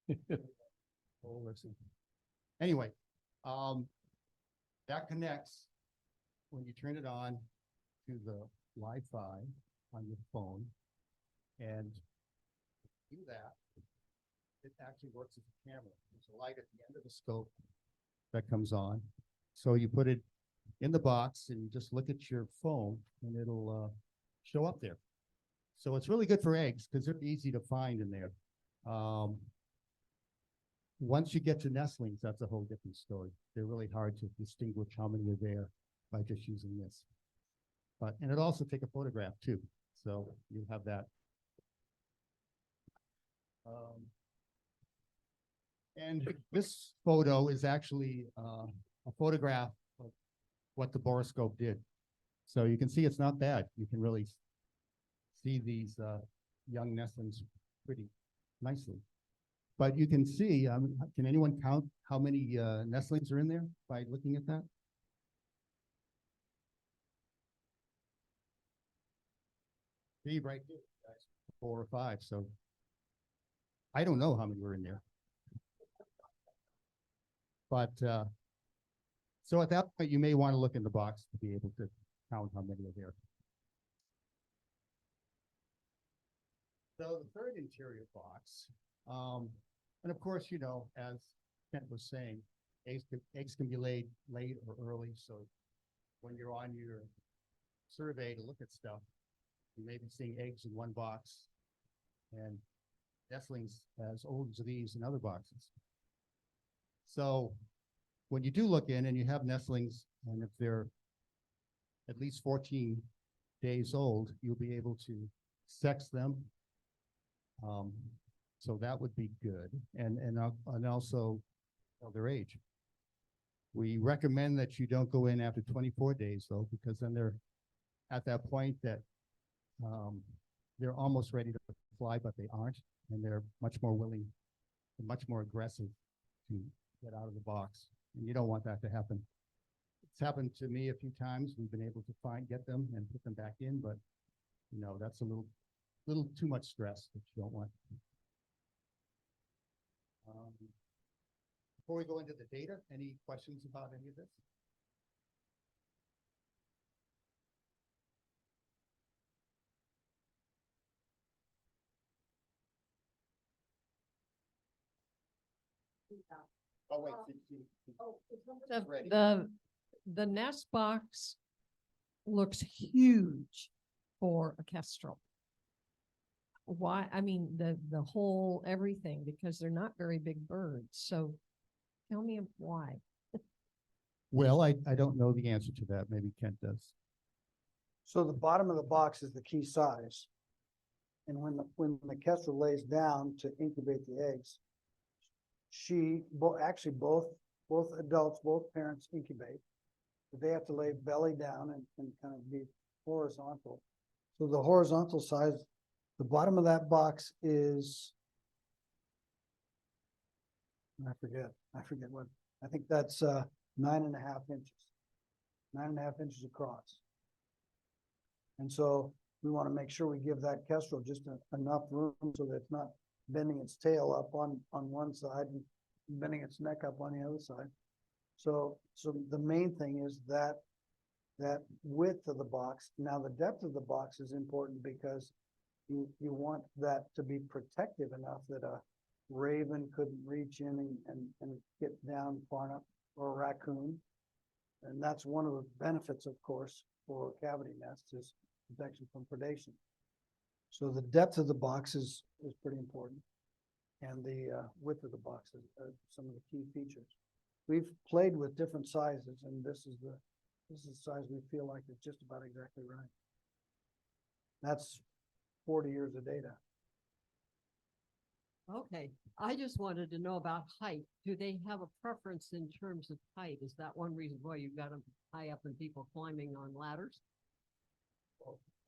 you. Oh, listen. Anyway, that connects when you turn it on to the Wi-Fi on your phone, and do that, it actually works as a camera. There's a light at the end of the scope that comes on. So you put it in the box and you just look at your phone and it'll show up there. So it's really good for eggs because they're easy to find in there. Once you get to nestlings, that's a whole different story. They're really hard to distinguish how many are there by just using this. And it also take a photograph too. So you have that. And this photo is actually a photograph of what the boroscope did. So you can see it's not bad. You can really see these young nestlings pretty nicely. But you can see, can anyone count how many nestlings are in there by looking at that? See right here, guys, 4 or 5. So I don't know how many were in there. But so at that point, you may want to look in the box to be able to count how many are there. So the third interior box, and of course, you know, as Kent was saying, eggs can be laid late or early. So when you're on your survey to look at stuff, you may be seeing eggs in one box and nestlings as old as these in other boxes. So when you do look in and you have nestlings, and if they're at least 14 days old, you'll be able to sex them. So that would be good, and also their age. We recommend that you don't go in after 24 days though, because then they're at that point that they're almost ready to fly, but they aren't, and they're much more willing and much more aggressive to get out of the box, and you don't want that to happen. It's happened to me a few times. We've been able to get them and put them back in, but you know, that's a little too much stress that you don't want. Before we go into the data, any questions about any of this? Oh, wait. Ready. The nest box looks huge for a kestrel. Why? I mean, the whole everything, because they're not very big birds. So tell me why. Well, I don't know the answer to that. Maybe Kent does. So the bottom of the box is the key size. And when the Kestrel lays down to incubate the eggs, actually both adults, both parents incubate, but they have to lay belly down and kind of be horizontal. So the horizontal size, the bottom of that box is, I forget what, I think that's 9.5 inches, 9.5 inches across. And so we want to make sure we give that Kestrel just enough room so that it's not bending its tail up on one side and bending its neck up on the other side. So the main thing is that width of the box. Now the depth of the box is important because you want that to be protective enough that a raven couldn't reach in and get down far enough, or a raccoon. And that's one of the benefits, of course, for cavity nests is protection from predation. So the depth of the box is pretty important. And the width of the box is some of the key features. We've played with different sizes, and this is the size we feel like is just about exactly right. That's 40 years of data. Okay, I just wanted to know about height. Do they have a preference in terms of height? Is that one reason why you've got them high up and people climbing on ladders?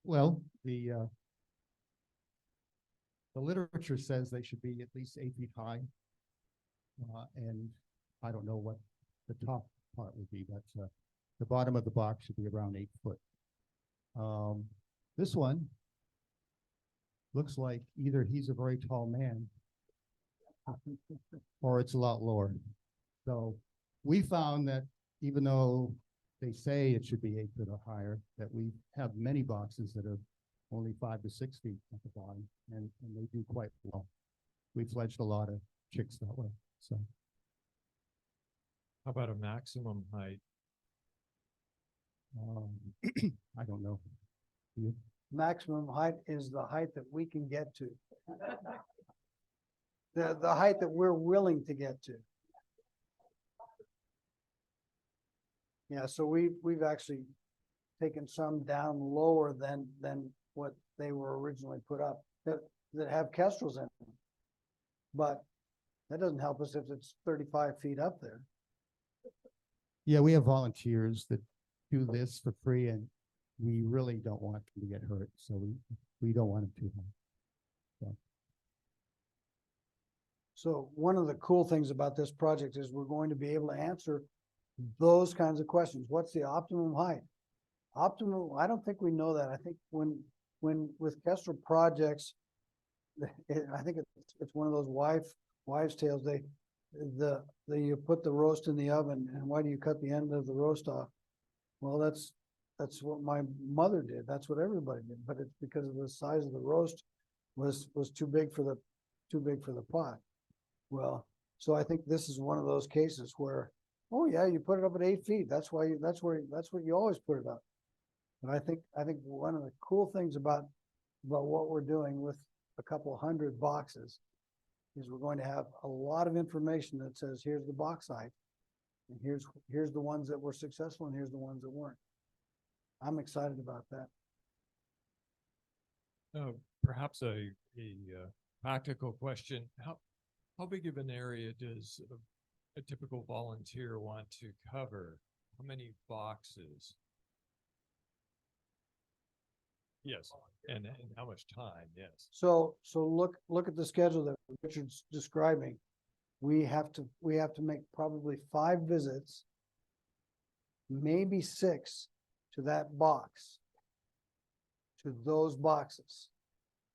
Well, the literature says they should be at least 8 feet high. And I don't know what the top part would be, but the bottom of the box should be around 8 foot. This one looks like either he's a very tall man or it's a lot lower. So we found that even though they say it should be 8 foot or higher, that we have many boxes that are only 5 to 6 feet at the bottom, and they do quite well. We fledged a lot of chicks that way. So How about a maximum height? I don't know. You? Maximum height is the height that we can get to. The height that we're willing to get to. Yeah, so we've actually taken some down lower than what they were originally put up that have kestrels in them. But that doesn't help us if it's 35 feet up there. Yeah, we have volunteers that do this for free, and we really don't want them to get hurt, so we don't want them too high. So one of the cool things about this project is we're going to be able to answer those kinds of questions. What's the optimum height? Optimum, I don't think we know that. I think when with Kestrel projects, I think it's one of those wives' tales. You put the roast in the oven, and why do you cut the end of the roast off? Well, that's what my mother did. That's what everybody did. But it's because of the size of the roast was too big for the pot. Well, so I think this is one of those cases where, oh yeah, you put it up at 8 feet. That's what you always put it up. And I think one of the cool things about what we're doing with a couple hundred boxes is we're going to have a lot of information that says, here's the box height, and here's the ones that were successful, and here's the ones that weren't. I'm excited about that. Perhaps a practical question. How big of an area does a typical volunteer want to cover? How many boxes? Yes, and how much time? Yes. So look at the schedule that Richard's describing. We have to make probably 5 visits, maybe 6 to that box, to those boxes.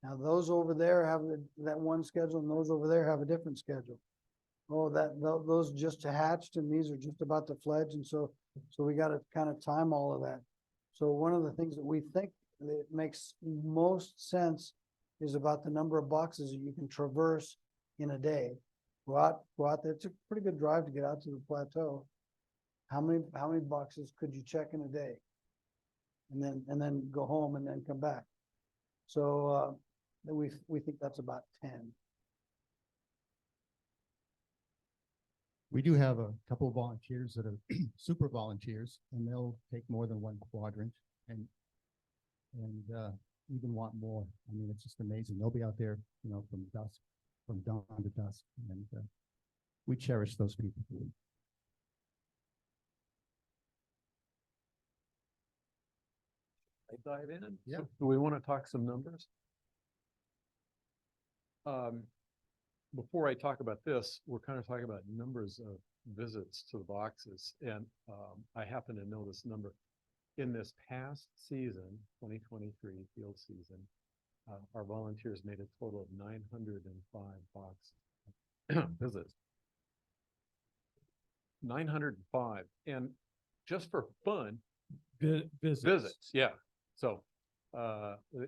Now those over there have that one schedule, and those over there have a different schedule. Oh, those just hatched, and these are just about to fledge, and so we got to kind of time all of that. So one of the things that we think that makes most sense is about the number of boxes that you can traverse in a day. Go out there. It's a pretty good drive to get out to the plateau. How many boxes could you check in a day? And then go home and then come back. So we think that's about 10. We do have a couple of volunteers that are super volunteers, and they'll take more than one quadrant, and even want more. I mean, it's just amazing. They'll be out there, you know, from dusk, from dawn to dusk, and we cherish those people. I dive in? Yeah. So do we want to talk some numbers? Before I talk about this, we're kind of talking about numbers of visits to the boxes, and I happen to know this number. In this past season, 2023 field season, our volunteers made a total of 905 box visits. 905, and just for fun, visits, yeah. So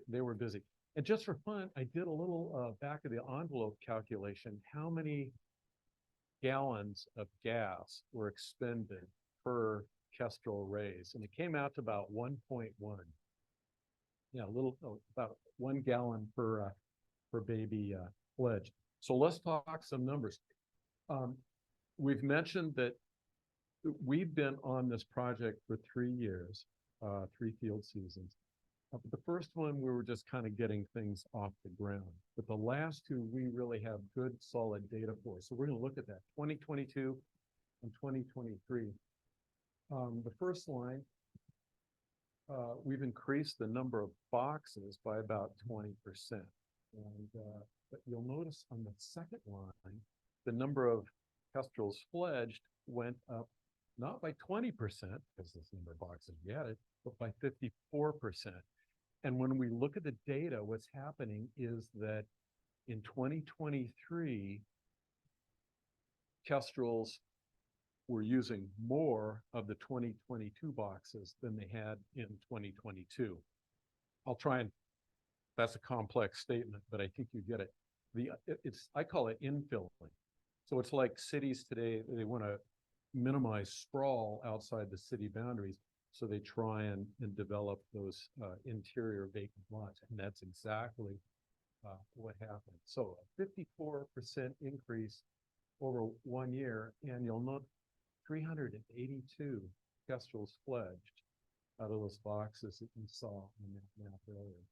they were busy. And just for fun, I did a little back of the envelope calculation. How many gallons of gas were expended per Kestrel raise? And it came out to about 1.1. Yeah, about 1 gallon per baby fledged. So let's talk some numbers. We've mentioned that we've been on this project for 3 years, 3 field seasons. But the first one, we were just kind of getting things off the ground. But the last 2, we really have good, solid data for. So we're going to look at that, 2022 and 2023. The first line, we've increased the number of boxes by about 20%. And but you'll notice on the second line, the number of Kestrels fledged went up not by 20%, because this number of boxes we added, but by 54%. And when we look at the data, what's happening is that in 2023, Kestrels were using more of the 2022 boxes than they had in 2022. I'll try and, that's a complex statement, but I think you get it. I call it infilling. So it's like cities today, they want to minimize sprawl outside the city boundaries. So they try and develop those interior vacant lots. And that's exactly what happened. So a 54% increase over 1 year. And you'll note 382 Kestrels fledged out of those boxes that you saw in that map earlier.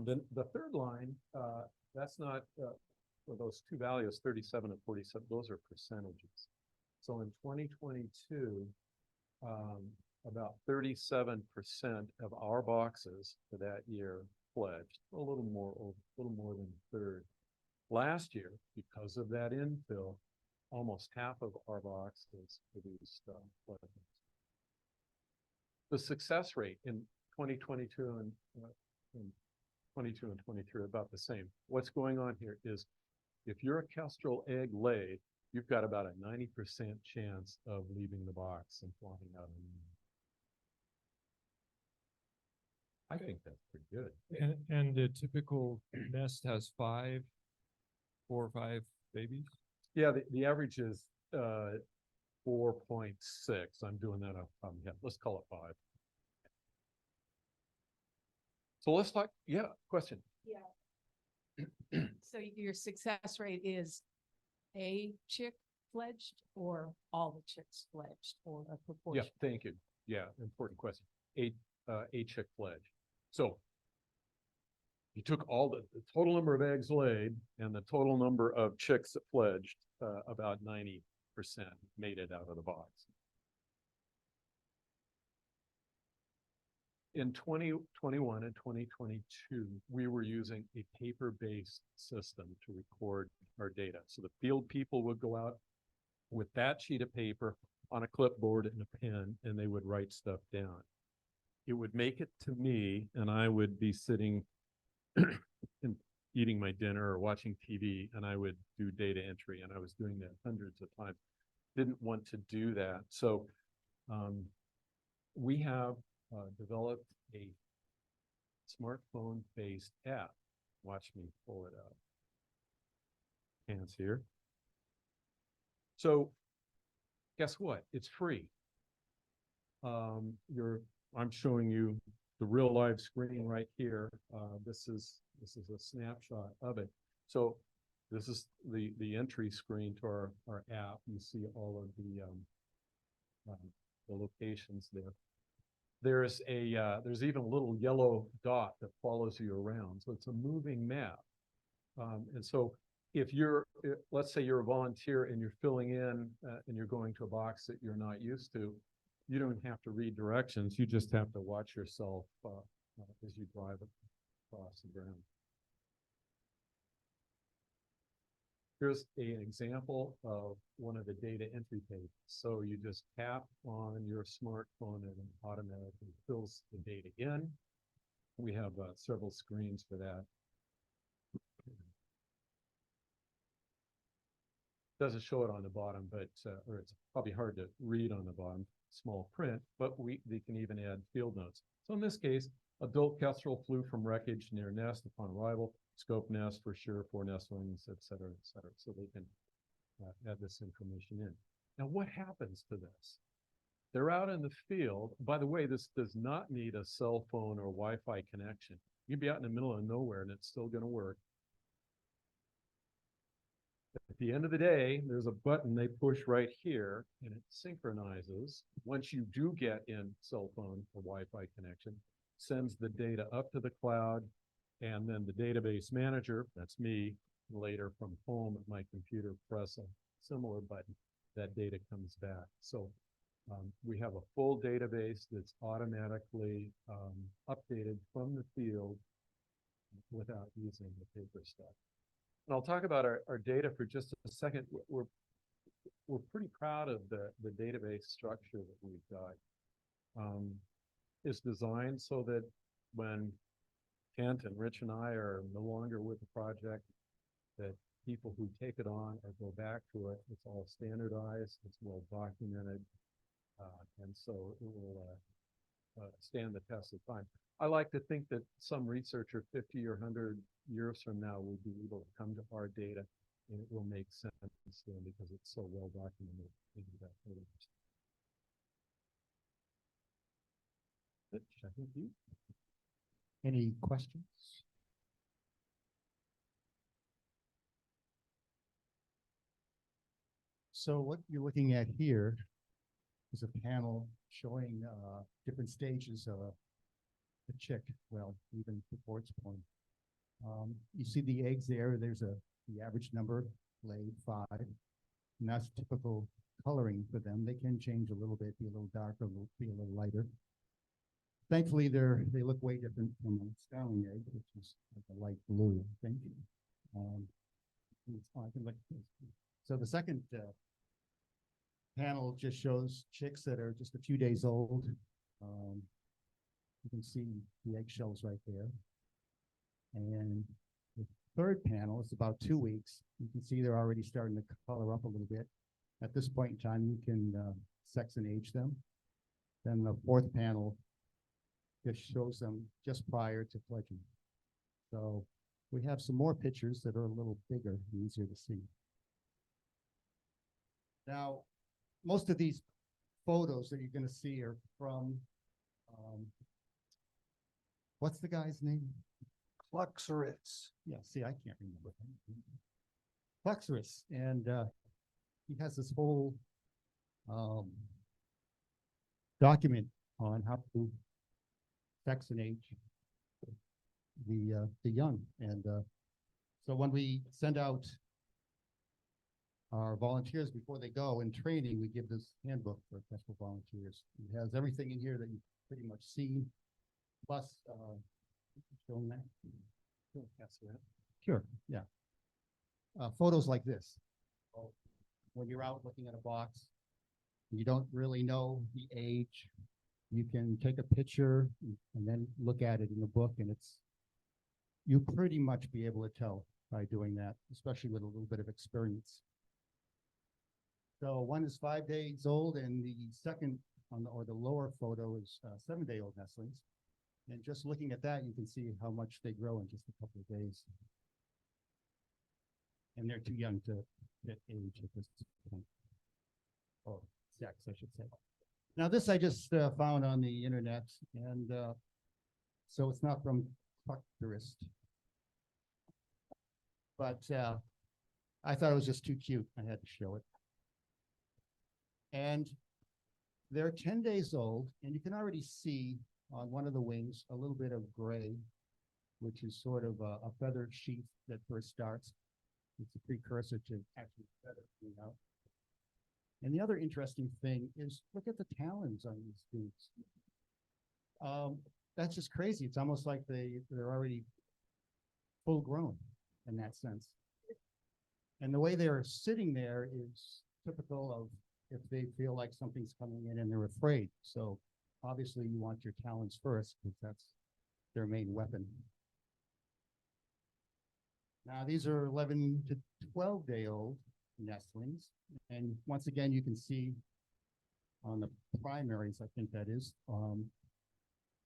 Then the third line, that's not, for those 2 values, 37 and 47, those are percentages. So in 2022, about 37% of our boxes for that year pledged, a little more than a third. Last year, because of that infill, almost half of our boxes produced pledges. The success rate in 2022 and 23 are about the same. What's going on here is if you're a Kestrel egg laid, you've got about a 90% chance of leaving the box and flying out. I think that's pretty good. And the typical nest has 4 or 5 babies? Yeah, the average is 4.6. I'm doing that off the top of my head. Let's call it 5. So let's talk, yeah, question. Yeah. So your success rate is a chick fledged or all the chicks fledged, or a proportion? Yeah, thank you. Yeah, important question. A chick fledged. So you took all the total number of eggs laid and the total number of chicks that fledged, about 90% made it out of the box. In 2021 and 2022, we were using a paper-based system to record our data. So the field people would go out with that sheet of paper on a clipboard and a pen, and they would write stuff down. It would make it to me, and I would be sitting and eating my dinner or watching TV, and I would do data entry, and I was doing that hundreds of times. Didn't want to do that. So we have developed a smartphone-based app. Watch me pull it up. Hands here. So guess what? It's free. I'm showing you the real live screen right here. This is a snapshot of it. So this is the entry screen to our app. You see all of the locations there. there's there's even a little yellow dot that follows you around. So it's a moving map. And so if let's say you're a volunteer and you're filling in and you're going to a box that you're not used to, you don't have to read directions. You just have to watch yourself as you drive across the ground. Here's an example of one of the data entry pages. So you just tap on your smartphone and it automatically fills the data in. We have several screens for that. Doesn't show it on the bottom, but or it's probably hard to read on the bottom, small print, but they can even add field notes. So in this case, adult kestrel flew from wreckage near nest upon arrival, scope nest for sure, 4 nestlings, et cetera, so they can add this information in. Now, what happens to this? They're out in the field. By the way, this does not need a cell phone or Wi-Fi connection. You can be out in the middle of nowhere and it's still going to work. At the end of the day, there's a button they push right here and it synchronizes. Once you do get in cell phone or Wi-Fi connection, sends the data up to the cloud, and then the database manager, that's me, later from home at my computer, press a similar button, that data comes back. So we have a full database that's automatically updated from the field without using the paper stuff. And I'll talk about our data for just a second. We're pretty proud of the database structure that we've got. It's designed so that when Kent and Rich and I are no longer with the project, that people who take it on or go back to it, it's all standardized, it's well documented, and so it will stand the test of time. I like to think that some researcher 50 or 100 years from now will be able to come to our data and it will make sense then because it's so well documented in that data. I think you. Any questions? So what you're looking at here is a panel showing different stages of a chick, well, even before it's born. You see the eggs there, there's the average number laid 5, and that's typical coloring for them. They can change a little bit, be a little darker, be a little lighter. Thankfully, they look way different from a starling egg, which is like a light blue, I think. So the second panel just shows chicks that are just a few days old. You can see the eggshells right there. And the third panel is about 2 weeks. You can see they're already starting to color up a little bit. At this point in time, you can sex and age them. Then the fourth panel just shows them just prior to fledging. So we have some more pictures that are a little bigger and easier to see. Now, most of these photos that you're going to see are from, what's the guy's name? Cluxeritz. Yeah, see, I can't remember. Cluxeritz, and he has this whole document on how to sex and age the young. And so when we send out our volunteers before they go in training, we give this handbook for Kestrel volunteers. It has everything in here that you've pretty much seen, plus showing that. Sure, yeah. Photos like this. When you're out looking at a box, you don't really know the age, you can take a picture and then look at it in the book, and you pretty much be able to tell by doing that, especially with a little bit of experience. So one is 5 days old, and the second or the lower photo is 7-day-old nestlings. And just looking at that, you can see how much they grow in just a couple of days. And they're too young to hit age at this point, or sex, I should say. Now, this I just found on the internet, and so it's not from Cluxeritz, but I thought it was just too cute. I had to show it. And they're 10 days old, and you can already see on one of the wings a little bit of gray, which is sort of a feather sheath that first starts. It's a precursor to actually feather coming out. And the other interesting thing is look at the talons on these dudes. That's just crazy. It's almost like they're already full grown in that sense. And the way they're sitting there is typical of if they feel like something's coming in and they're afraid. So obviously you want your talons first because that's their main weapon. Now these are 11 to 12-day-old nestlings. And once again, you can see on the primaries, I think that is,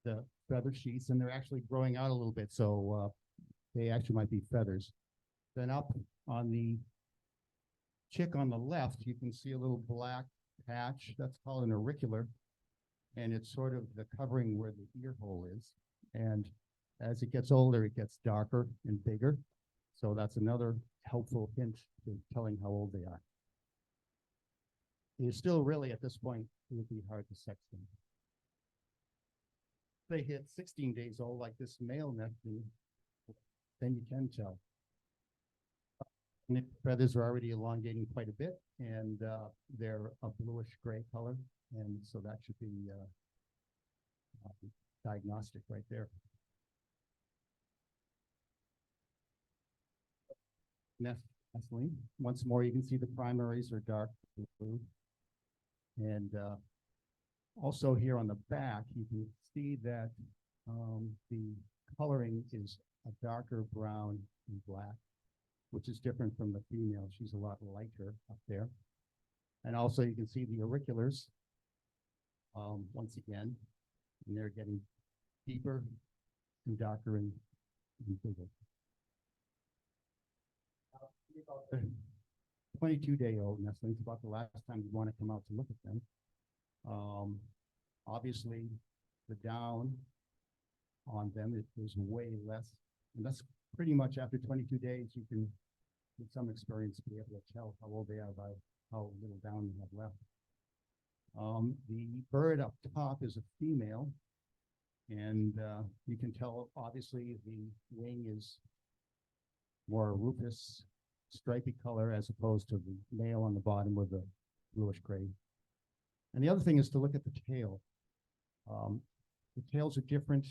the feather sheets, and they're actually growing out a little bit. So they actually might be feathers. Then up on the chick on the left, you can see a little black patch. That's called an auricular. And it's sort of the covering where the ear hole is. And as it gets older, it gets darker and bigger. So that's another helpful hint to telling how old they are. You're still really, at this point, it would be hard to sex them. They hit 16 days old, like this male nestling, then you can tell. And the feathers are already elongating quite a bit, and they're a bluish gray color, and so that should be diagnostic right there. Nestling. Once more, you can see the primaries are dark blue. And also here on the back, you can see that the coloring is a darker brown and black, which is different from the female. She's a lot lighter up there. And also you can see the auriculars once again, and they're getting deeper and darker and bigger. 22-day-old nestlings, about the last time you want to come out to look at them. Obviously, the down on them is way less, and that's pretty much after 22 days. You can, with some experience, be able to tell how old they are by how little down you have left. The bird up top is a female, and you can tell obviously the wing is more rufous, stripy color as opposed to the male on the bottom with the bluish gray. And the other thing is to look at the tail. The tails are different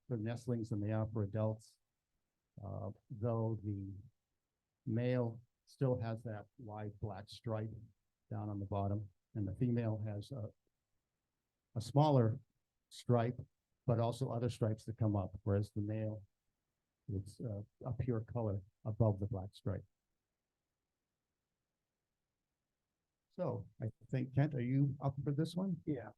for nestlings than they are for adults, though the male still has that wide black stripe down on the bottom, and the female has a smaller stripe, but also other stripes that come up, whereas the male, it's a pure color above the black stripe. So I think, Kent, are you up for this one? Yeah.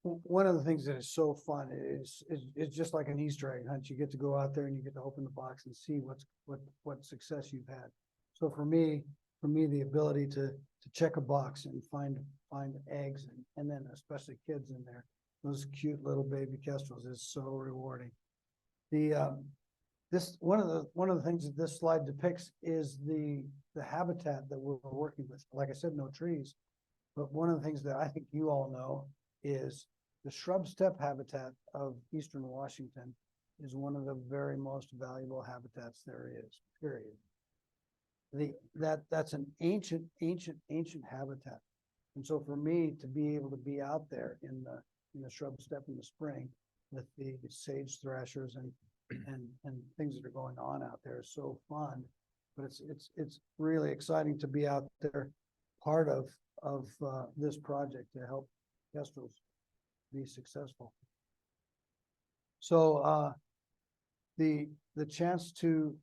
One of the things that is so fun is it's just like an Easter egg hunt. You get to go out there and you get to open the box and see what success you've had. So for me, the ability to check a box and find eggs and then especially kids in there, those cute little baby kestrels is so rewarding. One of the things that this slide depicts is the habitat that we're working with. Like I said, no trees, but one of the things that I think you all know is the shrub steppe habitat of Eastern Washington is one of the very most valuable habitats there is, period. That's an ancient habitat. And so for me to be able to be out there in the shrub steppe in the spring with the sage thrashers and things that are going on out there is so fun. But it's really exciting to be out there, part of this project to help kestrels be successful. So the chance to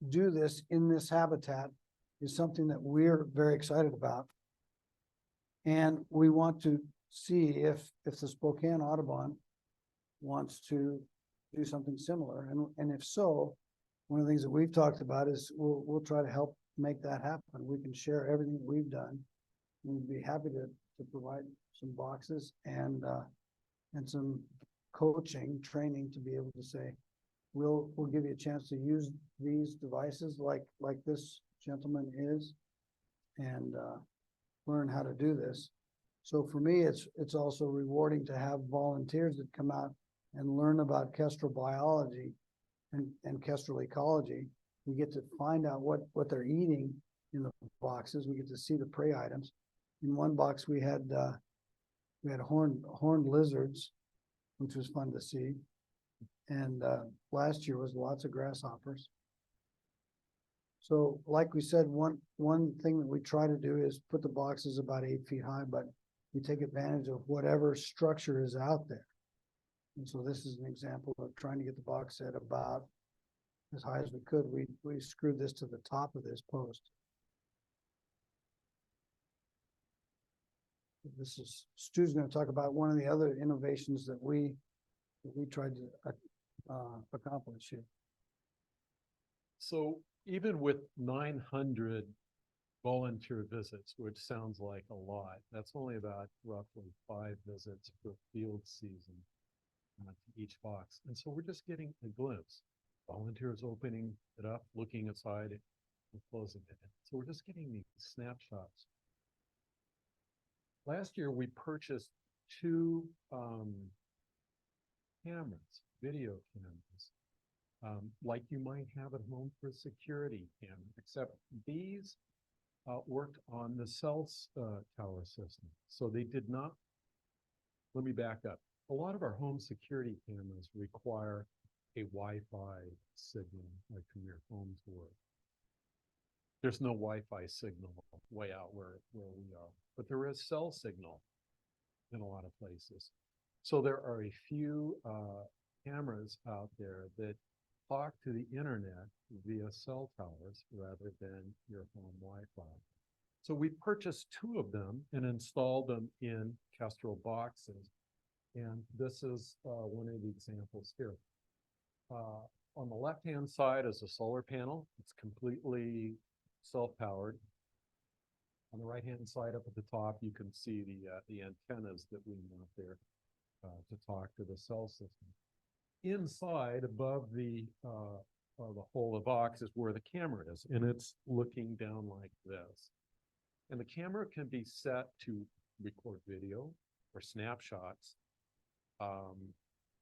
do this in this habitat is something that we're very excited about. And we want to see if the Spokane Audubon wants to do something similar. And if so, one of the things that we've talked about is we'll try to help make that happen. We can share everything that we've done. We'd be happy to provide some boxes and some coaching, training to be able to say, we'll give you a chance to use these devices like this gentleman is, and learn how to do this. So for me, it's also rewarding to have volunteers that come out and learn about kestrel biology and kestrel ecology. We get to find out what they're eating in the boxes. We get to see the prey items. In one box, we had horned lizards, which was fun to see. And last year was lots of grasshoppers. So like we said, one thing that we try to do is put the boxes about 8 feet high, but we take advantage of whatever structure is out there. And so this is an example of trying to get the box set about as high as we could. We screwed this to the top of this post. This is, Stu's going to talk about one of the other innovations that we tried to accomplish here. So even with 900 volunteer visits, which sounds like a lot, that's only about roughly 5 visits per field season to each box. And so we're just getting a glimpse. Volunteers opening it up, looking inside it, and closing it. So we're just getting these snapshots. Last year, we purchased 2 cameras, video cameras, like you might have at home for a security camera, except these worked on the cell tower system. So they did not, let me back up. A lot of our home security cameras require a Wi-Fi signal, like from your home to work. There's no Wi-Fi signal way out where we are, but there is cell signal in a lot of places. So there are a few cameras out there that talk to the internet via cell towers rather than your home Wi-Fi. So we purchased 2 of them and installed them in Kestrel boxes. And this is one of the examples here. On the left-hand side is a solar panel. It's completely self-powered. On the right-hand side up at the top, you can see the antennas that we mount there to talk to the cell system. Inside, above the whole of the box is where the camera is, and it's looking down like this. And the camera can be set to record video or snapshots.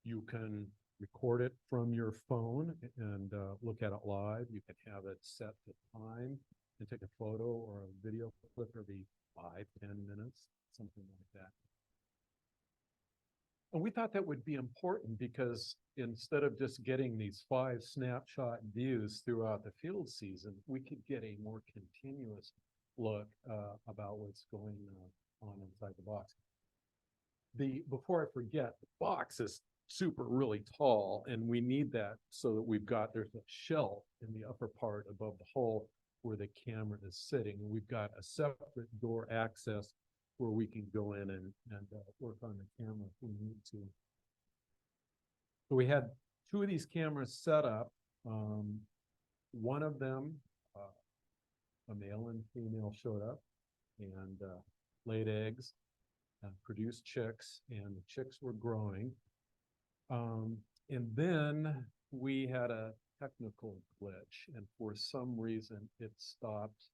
You can record it from your phone and look at it live. You can have it set to time and take a photo or a video clip every 5, 10 minutes, something like that. And we thought that would be important because instead of just getting these 5 snapshot views throughout the field season, we could get a more continuous look about what's going on inside the box. Before I forget, the box is really tall, and we need that so that there's a shelf in the upper part above the hole where the camera is sitting. And we've got a separate door access where we can go in and work on the camera if we need to. So we had 2 of these cameras set up. One of them, a male and female, showed up and laid eggs and produced chicks, and the chicks were growing. And then we had a technical glitch, and for some reason it stopped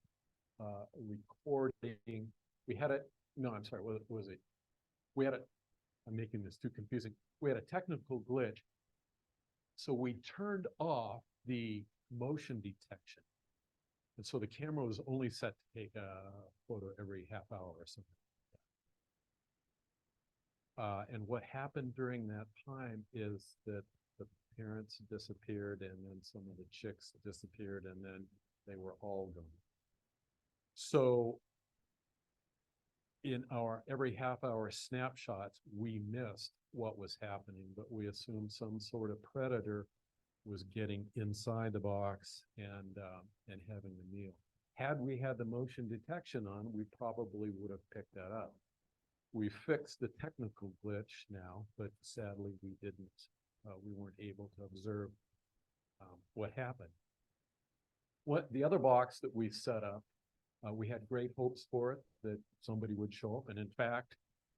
recording. We had it. No, I'm sorry. What was it? We had it. I'm making this too confusing. We had a technical glitch. So we turned off the motion detection. And so the camera was only set to take a photo every half hour or something. And what happened during that time is that the parents disappeared, and then some of the chicks disappeared, and then they were all gone. So in our every half hour snapshots, we missed what was happening, but we assumed some sort of predator was getting inside the box and having a meal. Had we had the motion detection on, we probably would have picked that up. We fixed the technical glitch now, but sadly we didn't. We weren't able to observe what happened. The other box that we set up, we had great hopes for it, that somebody would show up. And in fact,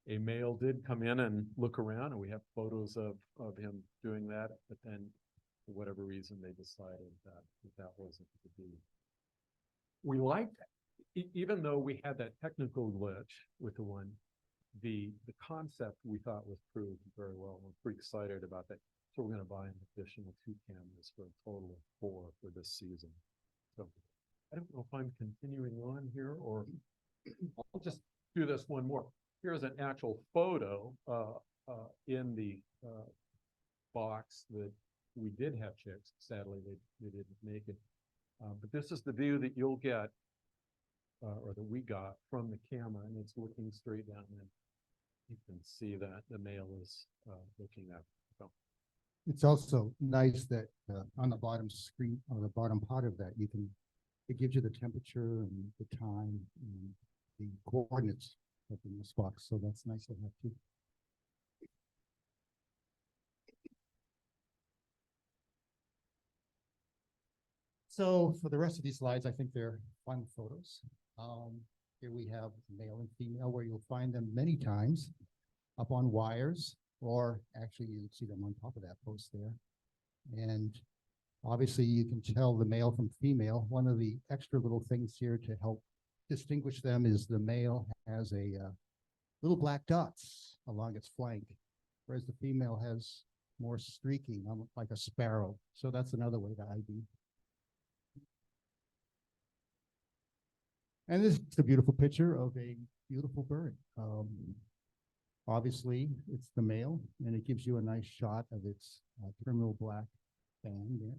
a male did come in and look around, and we have photos of him doing that. But then, for whatever reason, they decided that wasn't to be. We liked even though we had that technical glitch with the one, the concept we thought was proved very well. We're pretty excited about that. So we're gonna buy an additional 2 cameras for a total of 4 for this season. So I don't know if I'm continuing on here or I'll just do this one more. Here's an actual photo in the box that we did have chicks. Sadly, they didn't make it. But this is the view that you'll get, or that we got from the camera, and it's looking straight down, and you can see that the male is looking up. So It's also nice that on the bottom screen, or the bottom part of that, it gives you the temperature and the time and the coordinates in this box. So that's nice to have too. So for the rest of these slides, I think they're fun photos. Here we have male and female, where you'll find them many times up on wires, or actually you see them on top of that post there. And obviously you can tell the male from female. One of the extra little things here to help distinguish them is the male has a little black dots along its flank, whereas the female has more streaking, like a sparrow. So that's another way to ID. And this is a beautiful picture of a beautiful bird. Obviously, it's the male, and it gives you a nice shot of its terminal black band there.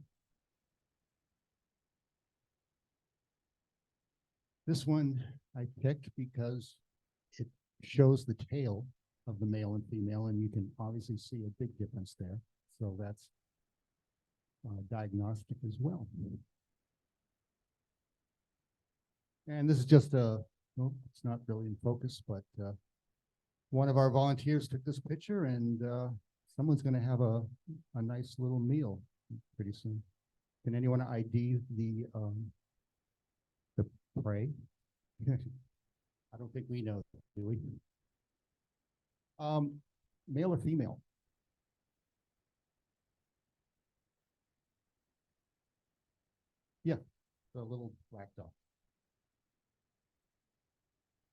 This one I picked because it shows the tail of the male and female, and you can obviously see a big difference there. So that's diagnostic as well. And this is just well, it's not really in focus, but one of our volunteers took this picture, and someone's going to have a nice little meal pretty soon. Can anyone ID the prey? I don't think we know, do we? Male or female? Yeah, the little black dot.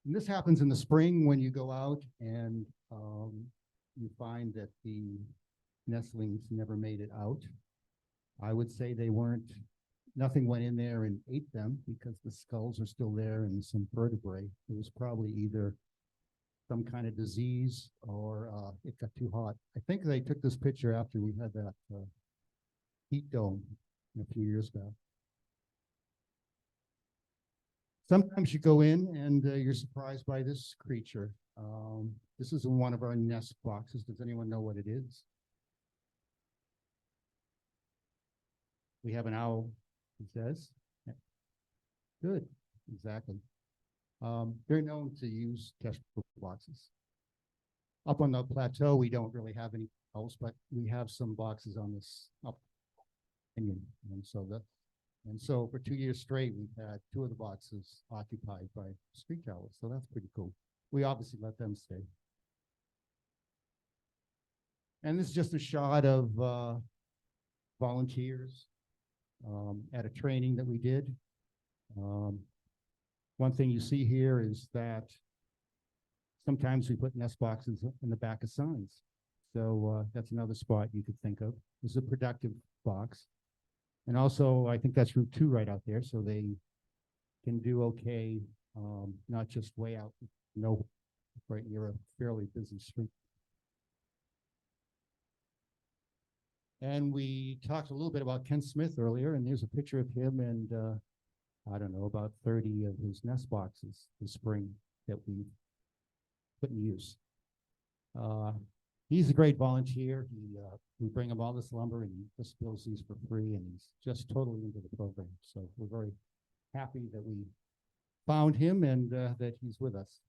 And this happens in the spring when you go out and you find that the nestlings never made it out. I would say nothing went in there and ate them because the skulls are still there and some vertebrae. It was probably either some kind of disease or it got too hot. I think they took this picture after we had that heat dome a few years back. Sometimes you go in and you're surprised by this creature. This is in one of our nest boxes. Does anyone know what it is? We have an owl, it says. Good, exactly. They're known to use Kestrel boxes. Up on the plateau, we don't really have any owls, but we have some boxes on this up canyon. And so for 2 years straight, we've had 2 of the boxes occupied by screech owls. So that's pretty cool. We obviously let them stay. And this is just a shot of volunteers at a training that we did. One thing you see here is that sometimes we put nest boxes in the back of signs. So that's another spot you could think of. This is a productive box. And also, I think that's Route 2 right out there, so they can do okay, not just way out, right near a fairly busy street. And we talked a little bit about Ken Smith earlier, and there's a picture of him and, I don't know, about 30 of his nest boxes this spring that we put in use. He's a great volunteer. We bring him all this lumber and he just builds these for free, and he's just totally into the program. So we're very happy that we found him and that he's with us.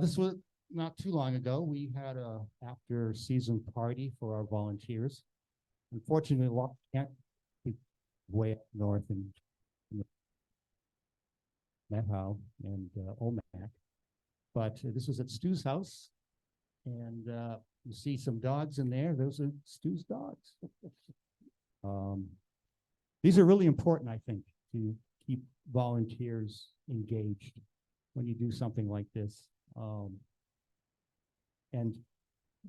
This was not too long ago. We had a after season party for our volunteers. Unfortunately, we can't be way up north in Methow and Omak. But this was at Stu's house, and you see some dogs in there. Those are Stu's dogs. These are really important, I think, to keep volunteers engaged when you do something like this. And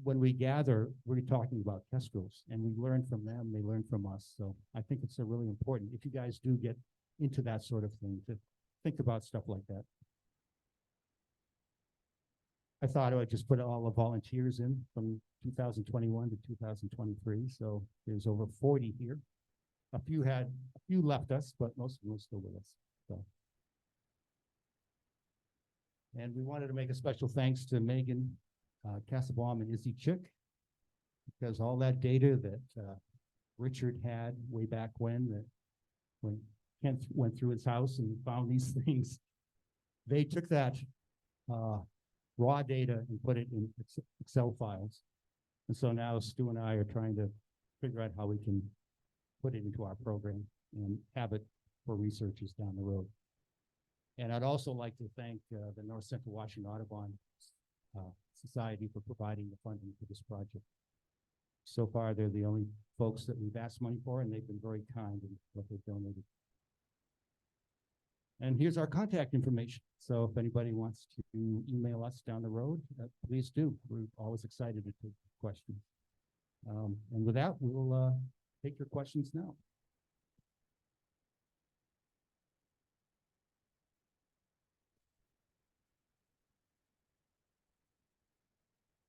when we gather, we're talking about kestrels, and we learn from them, they learn from us. So I think it's a really important, if you guys do get into that sort of thing, to think about stuff like that. I thought I would just put all the volunteers in from 2021 to 2023. So there's over 40 here. A few left us, but most of them are still with us. So. And we wanted to make a special thanks to Megan Cassabaum and Izzy Chick, because all that data that Richard had way back when Kent went through his house and found these things, they took that raw data and put it in Excel files. And so now Stu and I are trying to figure out how we can put it into our program and have it for researchers down the road. And I'd also like to thank the North Central Washington Audubon Society for providing the funding for this project. So far, they're the only folks that we've asked money for, and they've been very kind in what they've donated. And here's our contact information. So if anybody wants to email us down the road, please do. We're always excited to take questions. And with that, we'll take your questions now.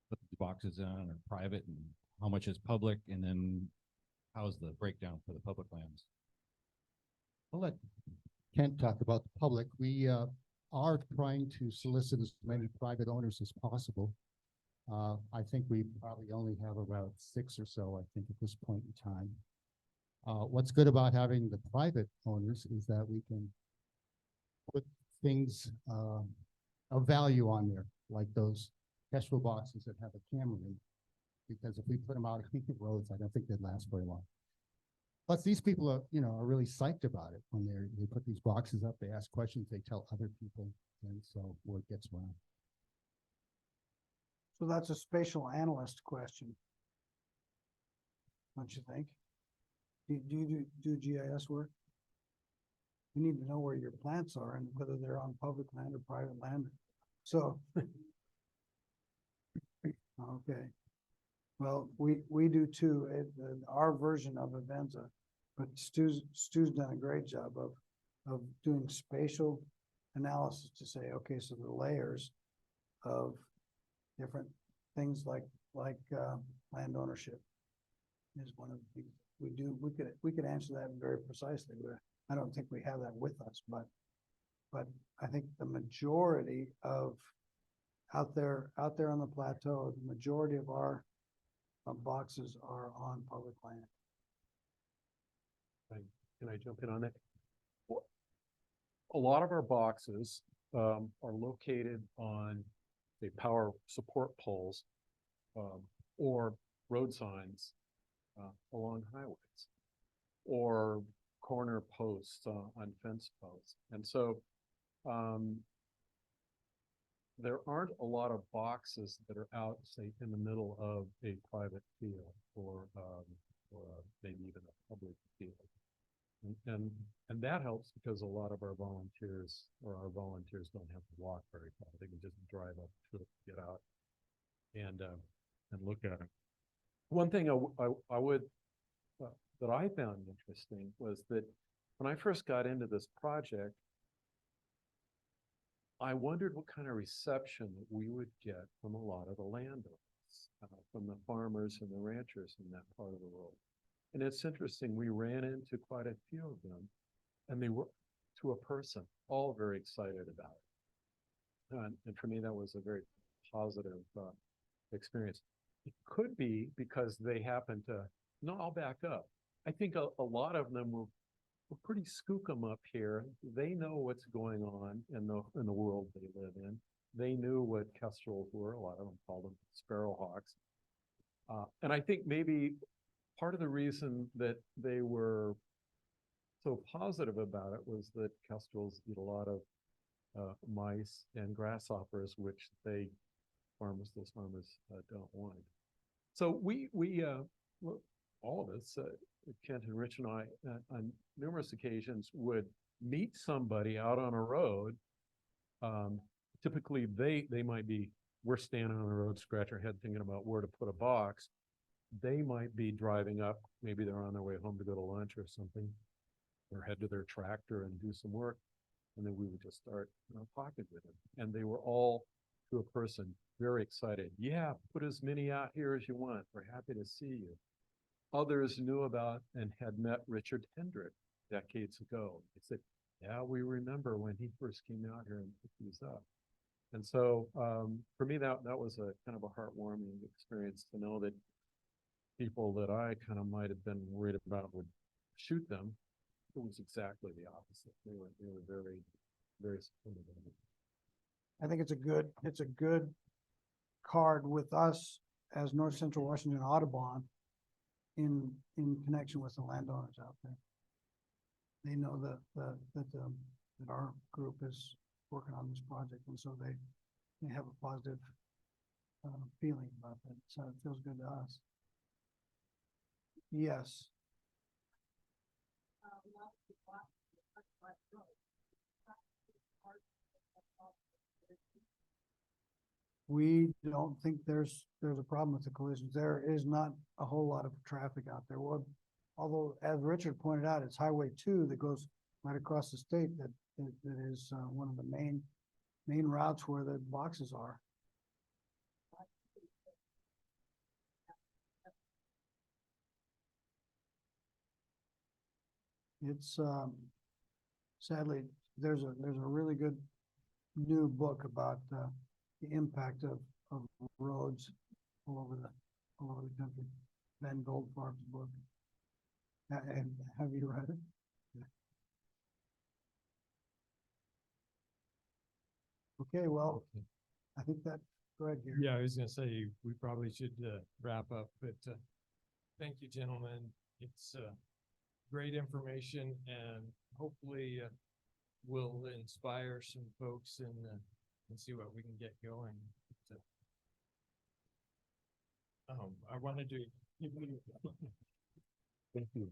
Put the boxes on or private, and how much is public, and then how's the breakdown for the public lands? I'll let Kent talk about the public. We are trying to solicit as many private owners as possible. I think we probably only have about 6 or so, I think, at this point in time. What's good about having the private owners is that we can put things of value on there, like those Kestrel boxes that have a camera in, because if we put them out on the roads, I don't think they'd last very long. Plus, these people are, are really psyched about it when they put these boxes up. They ask questions, they tell other people, and so word gets around. So that's a spatial analyst question, don't you think? Do you do GIS work? You need to know where your plants are and whether they're on public land or private land. So, okay. Well, we do too. Our version of Avenza, but Stu's done a great job of doing spatial analysis to say, okay, so the layers of different things like land ownership is one of the things we do. We could answer that very precisely, but I don't think we have that with us. But I think the majority of out there on the plateau, the majority of our boxes are on public land. Can I jump in on that? A lot of our boxes are located on, say, power support poles or road signs along highways, or corner posts on fence posts. And so there aren't a lot of boxes that are out, say, in the middle of a private field or maybe even a public field. And that helps because a lot of our volunteers don't have to walk very far. They can just drive up to it, get out and look at it. One thing I would that I found interesting was that when I first got into this project, I wondered what kind of reception that we would get from a lot of the landowners, from the farmers and the ranchers in that part of the world. And it's interesting, we ran into quite a few of them, and they were, to a person, all very excited about it. And for me, that was a very positive experience. It could be because they happened to, no, I'll back up. I think a lot of them were pretty skookum up here. They know what's going on in the world they live in. They knew what kestrels were. A lot of them called them sparrowhawks. And I think maybe part of the reason that they were so positive about it was that kestrels eat a lot of mice and grasshoppers, which those farmers don't want. So we all of us Kent and Rich and I, on numerous occasions, would meet somebody out on a road. Typically, they might be, we're standing on the road, scratch our head thinking about where to put a box. They might be driving up, maybe they're on their way home to go to lunch or something, or head to their tractor and do some work. And then we would just start talking with them. And they were all, to a person, very excited. Yeah, put as many out here as you want. We're happy to see you. Others knew about and had met Richard Hendrick decades ago. They said, yeah, we remember when he first came out here and put these up. And so for me, that was a kind of a heartwarming experience to know that people that I kind of might have been worried about would shoot them. It was exactly the opposite. They were very, very supportive of it. I think it's a good card with us as North Central Washington Audubon in connection with the landowners out there. They know that our group is working on this project, and so they have a positive feeling about that. So it feels good to us. Yes. We don't think there's a problem with the collisions. There is not a whole lot of traffic out there. Well, although, as Richard pointed out, it's Highway 2 that goes right across the state that is one of the main routes where the boxes are. It's sadly, there's a really good new book about the impact of roads all over the country. Ben Goldfarb's book. And have you read it? Okay, well, I think that, go ahead, Gary. Yeah, I was gonna say, we probably should wrap up, but thank you, gentlemen. It's great information, and hopefully will inspire some folks and see what we can get going. I wanted to give you. Thank you.